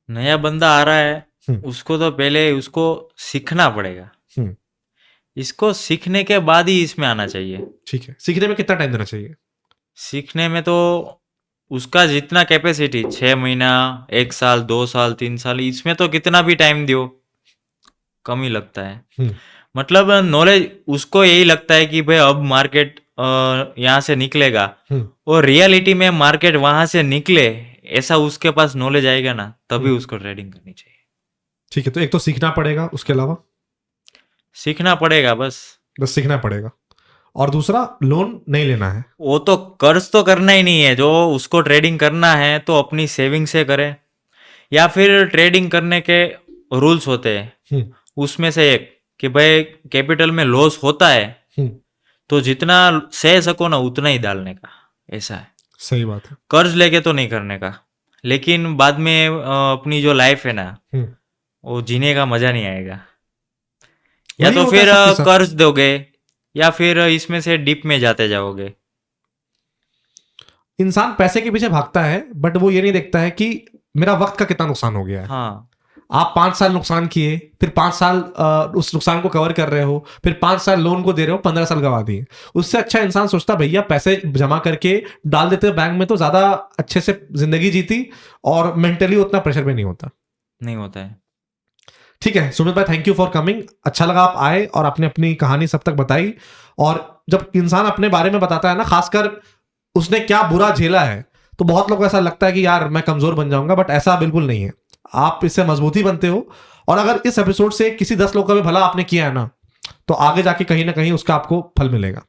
नया बंदा आ रहा है उसको तो पहले उसको सीखना पड़ेगा। इसको सीखने के बाद ही इसमें आना चाहिए। ठीक है, सीखने में कितना टाइम देना चाहिए? सीखने में तो उसका जितना कैपेसिटी, 6 महीना, 1 साल, 2 साल, 3 साल, इसमें तो कितना भी टाइम दो कम ही लगता है। मतलब नॉलेज उसको यही लगता है कि भाई अब मार्केट यहाँ से निकलेगा, और रियलिटी में मार्केट वहां से निकले ऐसा उसके पास नॉलेज आएगा ना, तभी उसको ट्रेडिंग करनी चाहिए। ठीक है, तो एक तो सीखना पड़ेगा, उसके अलावा सीखना पड़ेगा, बस सीखना पड़ेगा। और दूसरा लोन नहीं लेना है। वो तो कर्ज तो करना ही नहीं है। जो उसको ट्रेडिंग करना है तो अपनी सेविंग से करे, या फिर ट्रेडिंग करने के रूल्स होते हैं उसमें से एक कि भाई कैपिटल में लॉस होता है तो जितना सह सको ना उतना ही डालने का, ऐसा है। सही बात है। कर्ज लेके तो नहीं करने का, लेकिन बाद में अपनी जो लाइफ है ना वो जीने का मजा नहीं आएगा। या तो फिर कर्ज दोगे या फिर इसमें से डिप में जाते जाओगे। इंसान पैसे के पीछे भागता है बट वो ये नहीं देखता है कि मेरा वक्त का कितना नुकसान हो गया है। हाँ, आप 5 साल नुकसान किए, फिर 5 साल उस नुकसान को कवर कर रहे हो, फिर 5 साल लोन को दे रहे हो, 15 साल गवा दिए। उससे अच्छा इंसान सोचता भैया पैसे जमा करके डाल देते बैंक में तो ज्यादा अच्छे से जिंदगी जीती और मेंटली उतना प्रेशर भी नहीं होता है। ठीक है सुमित भाई, थैंक यू फॉर कमिंग। अच्छा लगा आप आए और आपने अपनी कहानी सब तक बताई। और जब इंसान अपने बारे में बताता है ना, खासकर उसने क्या बुरा झेला है, तो बहुत लोगों को ऐसा लगता है कि यार मैं कमजोर बन जाऊंगा, बट ऐसा बिल्कुल नहीं है। आप इससे मजबूती बनते हो। और अगर इस एपिसोड से किसी 10 लोग का भी भला आपने किया है ना, तो आगे जाके कहीं ना कहीं उसका आपको फल मिलेगा।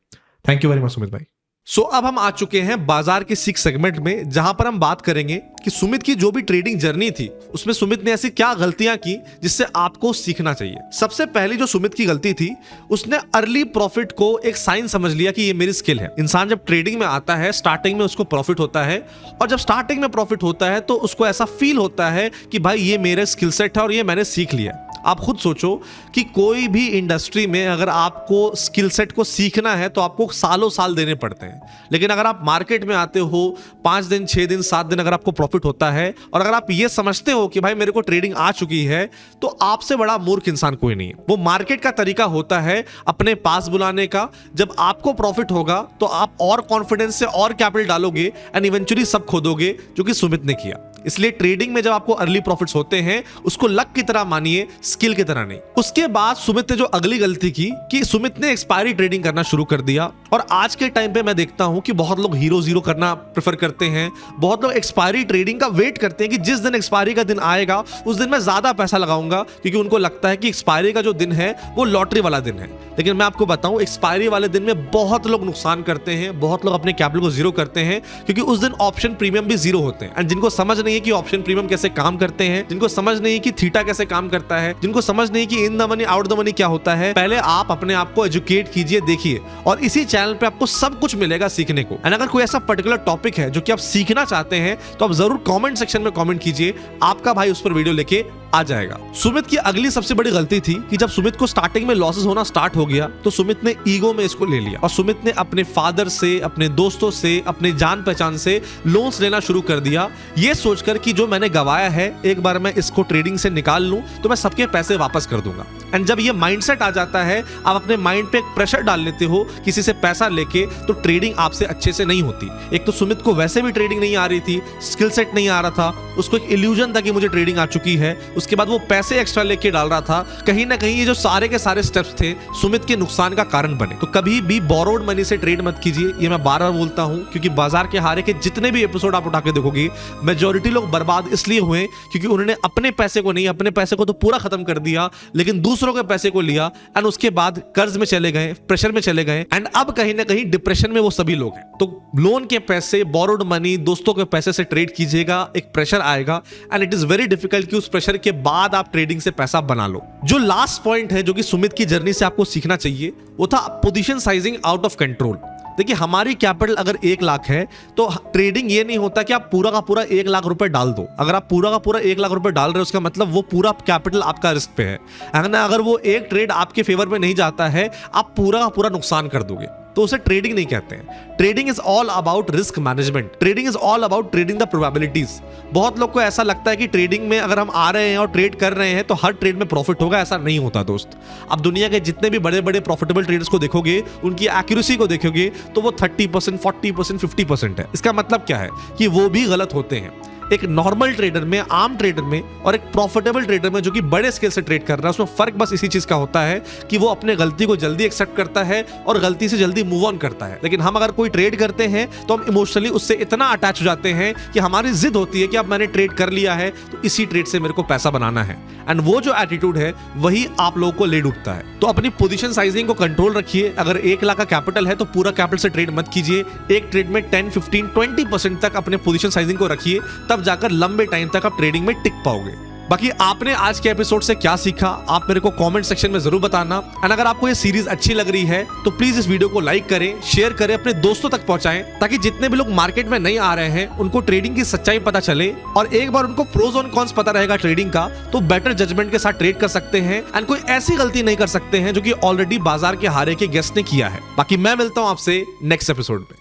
Thank you very much Sumit भाई। सो अब हम आ चुके हैं बाजार के सीख सेगमेंट में, जहां पर हम बात करेंगे कि सुमित की जो भी ट्रेडिंग जर्नी थी उसमें सुमित ने ऐसी क्या गलतियां की जिससे आपको सीखना चाहिए। सबसे पहली जो सुमित की गलती थी, उसने अर्ली प्रॉफिट को एक साइन समझ लिया कि ये मेरी स्किल है। इंसान जब ट्रेडिंग में आता है, स्टार्टिंग में उसको प्रॉफिट होता है, और जब स्टार्टिंग में प्रॉफिट होता है तो उसको ऐसा फील होता है कि भाई ये मेरा स्किल सेट है और ये मैंने सीख लिया। आप खुद सोचो कि कोई भी इंडस्ट्री में अगर आपको स्किल सेट को सीखना है तो आपको सालों साल देने पड़ते हैं, लेकिन अगर आप मार्केट में आते हो 5 दिन 6 दिन 7 दिन अगर आपको प्रॉफिट होता है, और अगर आप ये समझते हो कि भाई मेरे को ट्रेडिंग आ चुकी है, तो आपसे बड़ा मूर्ख इंसान कोई नहीं है। वो मार्केट का तरीका होता है अपने पास बुलाने का। जब आपको प्रॉफिट होगा तो आप और कॉन्फिडेंस से और कैपिटल डालोगे एंड इवेंचुअली सब खो दोगे, जो कि सुमित ने किया। इसलिए ट्रेडिंग में जब आपको अर्ली प्रॉफिट्स होते हैं उसको लक की तरह मानिए, स्किल की तरह नहीं। उसके बाद सुमित ने जो अगली गलती की कि सुमित ने एक्सपायरी ट्रेडिंग करना शुरू कर दिया। और आज के टाइम पे मैं देखता हूं कि बहुत लोग हीरो जीरो करना प्रेफर करते हैं, बहुत लोग एक्सपायरी ट्रेडिंग का वेट करते हैं कि जिस दिन एक्सपायरी का दिन आएगा उस दिन मैं ज्यादा पैसा लगाऊंगा, क्योंकि उनको लगता है कि एक्सपायरी का जो दिन है वो लॉटरी वाला दिन है। लेकिन मैं आपको बताऊं, एक्सपायरी वाले दिन में बहुत लोग नुकसान करते हैं, बहुत लोग अपने कैपिटल को जीरो करते हैं, क्योंकि उस दिन ऑप्शन प्रीमियम भी जीरो होते हैं। एंड जिनको समझ नहीं है कि ऑप्शन प्रीमियम कैसे काम करते हैं, जिनको समझ नहीं है कि थीटा कैसे काम करता है, जिनको समझ नहीं कि in the money out the money क्या होता है, पहले आप अपने आप को एजुकेट कीजिए, देखिए, और इसी चैनल पे आपको सब कुछ मिलेगा सीखने को। एंड अगर कोई ऐसा पर्टिकुलर टॉपिक है जो कि आप सीखना चाहते हैं तो आप जरूर कमेंट सेक्शन में कमेंट कीजिए, आपका भाई उस पर वीडियो लेके आ जाएगा। सुमित की अगली सबसे बड़ी गलती थी कि जब सुमित को स्टार्टिंग में लॉसेस होना स्टार्ट हो गया तो सुमित ने ईगो में इसको ले लिया और सुमित ने अपने फादर से, अपने दोस्तों से, अपने जान पहचान से लोन्स लेना शुरू कर दिया, ये सोचकर कि जो मैंने गवाया है एक बार मैं इसको ट्रेडिंग से निकाल लूं तो मैं सबके पैसे वापस कर दूंगा। एंड जब ये माइंडसेट आ जाता है, आप अपने माइंड पे एक प्रेशर डाल लेते हो किसी से पैसा लेके, तो ट्रेडिंग आपसे अच्छे से नहीं होती। एक तो सुमित को वैसे भी ट्रेडिंग नहीं आ रही थी, स्किल सेट नहीं आ रहा था, उसको एक इल्यूजन था कि मुझे ट्रेडिंग आ चुकी है, उसके बाद वो पैसे एक्स्ट्रा लेके डाल रहा था। कहीं ना कहीं ये जो सारे के सारे स्टेप्स थे सुमित के नुकसान का कारण बने। तो कभी भी बोरोड मनी से ट्रेड मत कीजिए, ये मैं बार बार बोलता हूं, क्योंकि बाजार के हारे के जितने भी एपिसोड आप उठा के देखोगे, मेजॉरिटी लोग बर्बाद इसलिए हुए क्योंकि उन्होंने अपने पैसे को नहीं, अपने पैसे को तो पूरा खत्म कर दिया, लेकिन दूसरों के पैसे को लिया एंड उसके बाद कर्ज में चले गए, प्रेशर में चले गए एंड अब कहीं ना कहीं डिप्रेशन में वो सभी लोग हैं। तो लोन के पैसे, बोरोड मनी, दोस्तों के पैसे से ट्रेड कीजिएगा, एक प्रेशर आएगा and it is very difficult कि उस प्रेशर के बाद आप ट्रेडिंग से पैसा बना लो। जो लास्ट पॉइंट है जो कि सुमित की जर्नी से आपको सीखना चाहिए वो था position sizing out of control. देखिए, हमारी कैपिटल अगर 1 लाख है तो ट्रेडिंग ये नहीं होता कि आप पूरा का पूरा 1 लाख रुपए डाल दो। अगर आप पूरा का पूरा 1 लाख रुपए डाल रहे हो उसका मतलब वो पूरा कैपिटल आपका रिस्क पे है। अगर वो एक ट्रेड आपके फेवर में नहीं जाता है, आप पूरा का पूरा नुकसान कर दोगे, तो उसे ट्रेडिंग नहीं कहते हैं। Trading is all about risk management, trading is all about trading the probabilities. बहुत लोग को ऐसा लगता है कि ट्रेडिंग में अगर हम आ रहे हैं और ट्रेड कर रहे हैं तो हर ट्रेड में प्रॉफिट होगा, ऐसा नहीं होता दोस्त। अब दुनिया के जितने भी बड़े बड़े प्रॉफिटेबल ट्रेडर्स को देखोगे, उनकी एक्यूरेसी को देखोगे तो वो 30%, 40%, 50% है। इसका मतलब क्या है कि वो भी गलत होते हैं। एक नॉर्मल ट्रेडर में, आम ट्रेडर में और एक प्रॉफिटेबल ट्रेडर में जो कि बड़े स्केल से ट्रेड कर रहा है, उसमें फर्क बस इसी चीज का होता है कि वो अपने गलती को जल्दी एक्सेप्ट करता है और गलती से जल्दी मूव ऑन करता है। लेकिन हम अगर कोई ट्रेड करते हैं तो हम इमोशनली उससे इतना अटैच हो जाते हैं कि हमारी जिद होती है कि अब मैंने ट्रेड कर लिया है तो इसी ट्रेड से मेरे को पैसा बनाना है। एंड वो जो एटीट्यूड है वही आप लोगों को ले डूबता है। तो अपनी पोजीशन साइजिंग को कंट्रोल रखिए। अगर 1 लाख का कैपिटल है तो पूरा कैपिटल से ट्रेड मत कीजिए। एक ट्रेड में 10, 15, 20% तक अपने पोजीशन साइजिंग को रखिए, तब जाकर लंबे टाइम तक आप ट्रेडिंग में टिक पाओगे। बाकी आपने आज के एपिसोड से क्या सीखा आप मेरे को कमेंट सेक्शन में जरूर बताना। एंड अगर आपको ये सीरीज अच्छी लग रही है तो प्लीज इस वीडियो को लाइक करें, शेयर करें, अपने दोस्तों तक पहुंचाएं, ताकि जितने भी लोग मार्केट में नहीं आ रहे हैं उनको ट्रेडिंग की सच्चाई पता चले और एक बार उनको प्रोज और कॉन्स पता रहेगा ट्रेडिंग का, तो बेटर जजमेंट के साथ ट्रेड कर सकते हैं एंड कोई ऐसी गलती नहीं कर सकते हैं जो कि ऑलरेडी बाजार के हारे के गेस्ट ने किया है। बाकी मैं मिलता हूं आपसे नेक्स्ट एपिसोड में।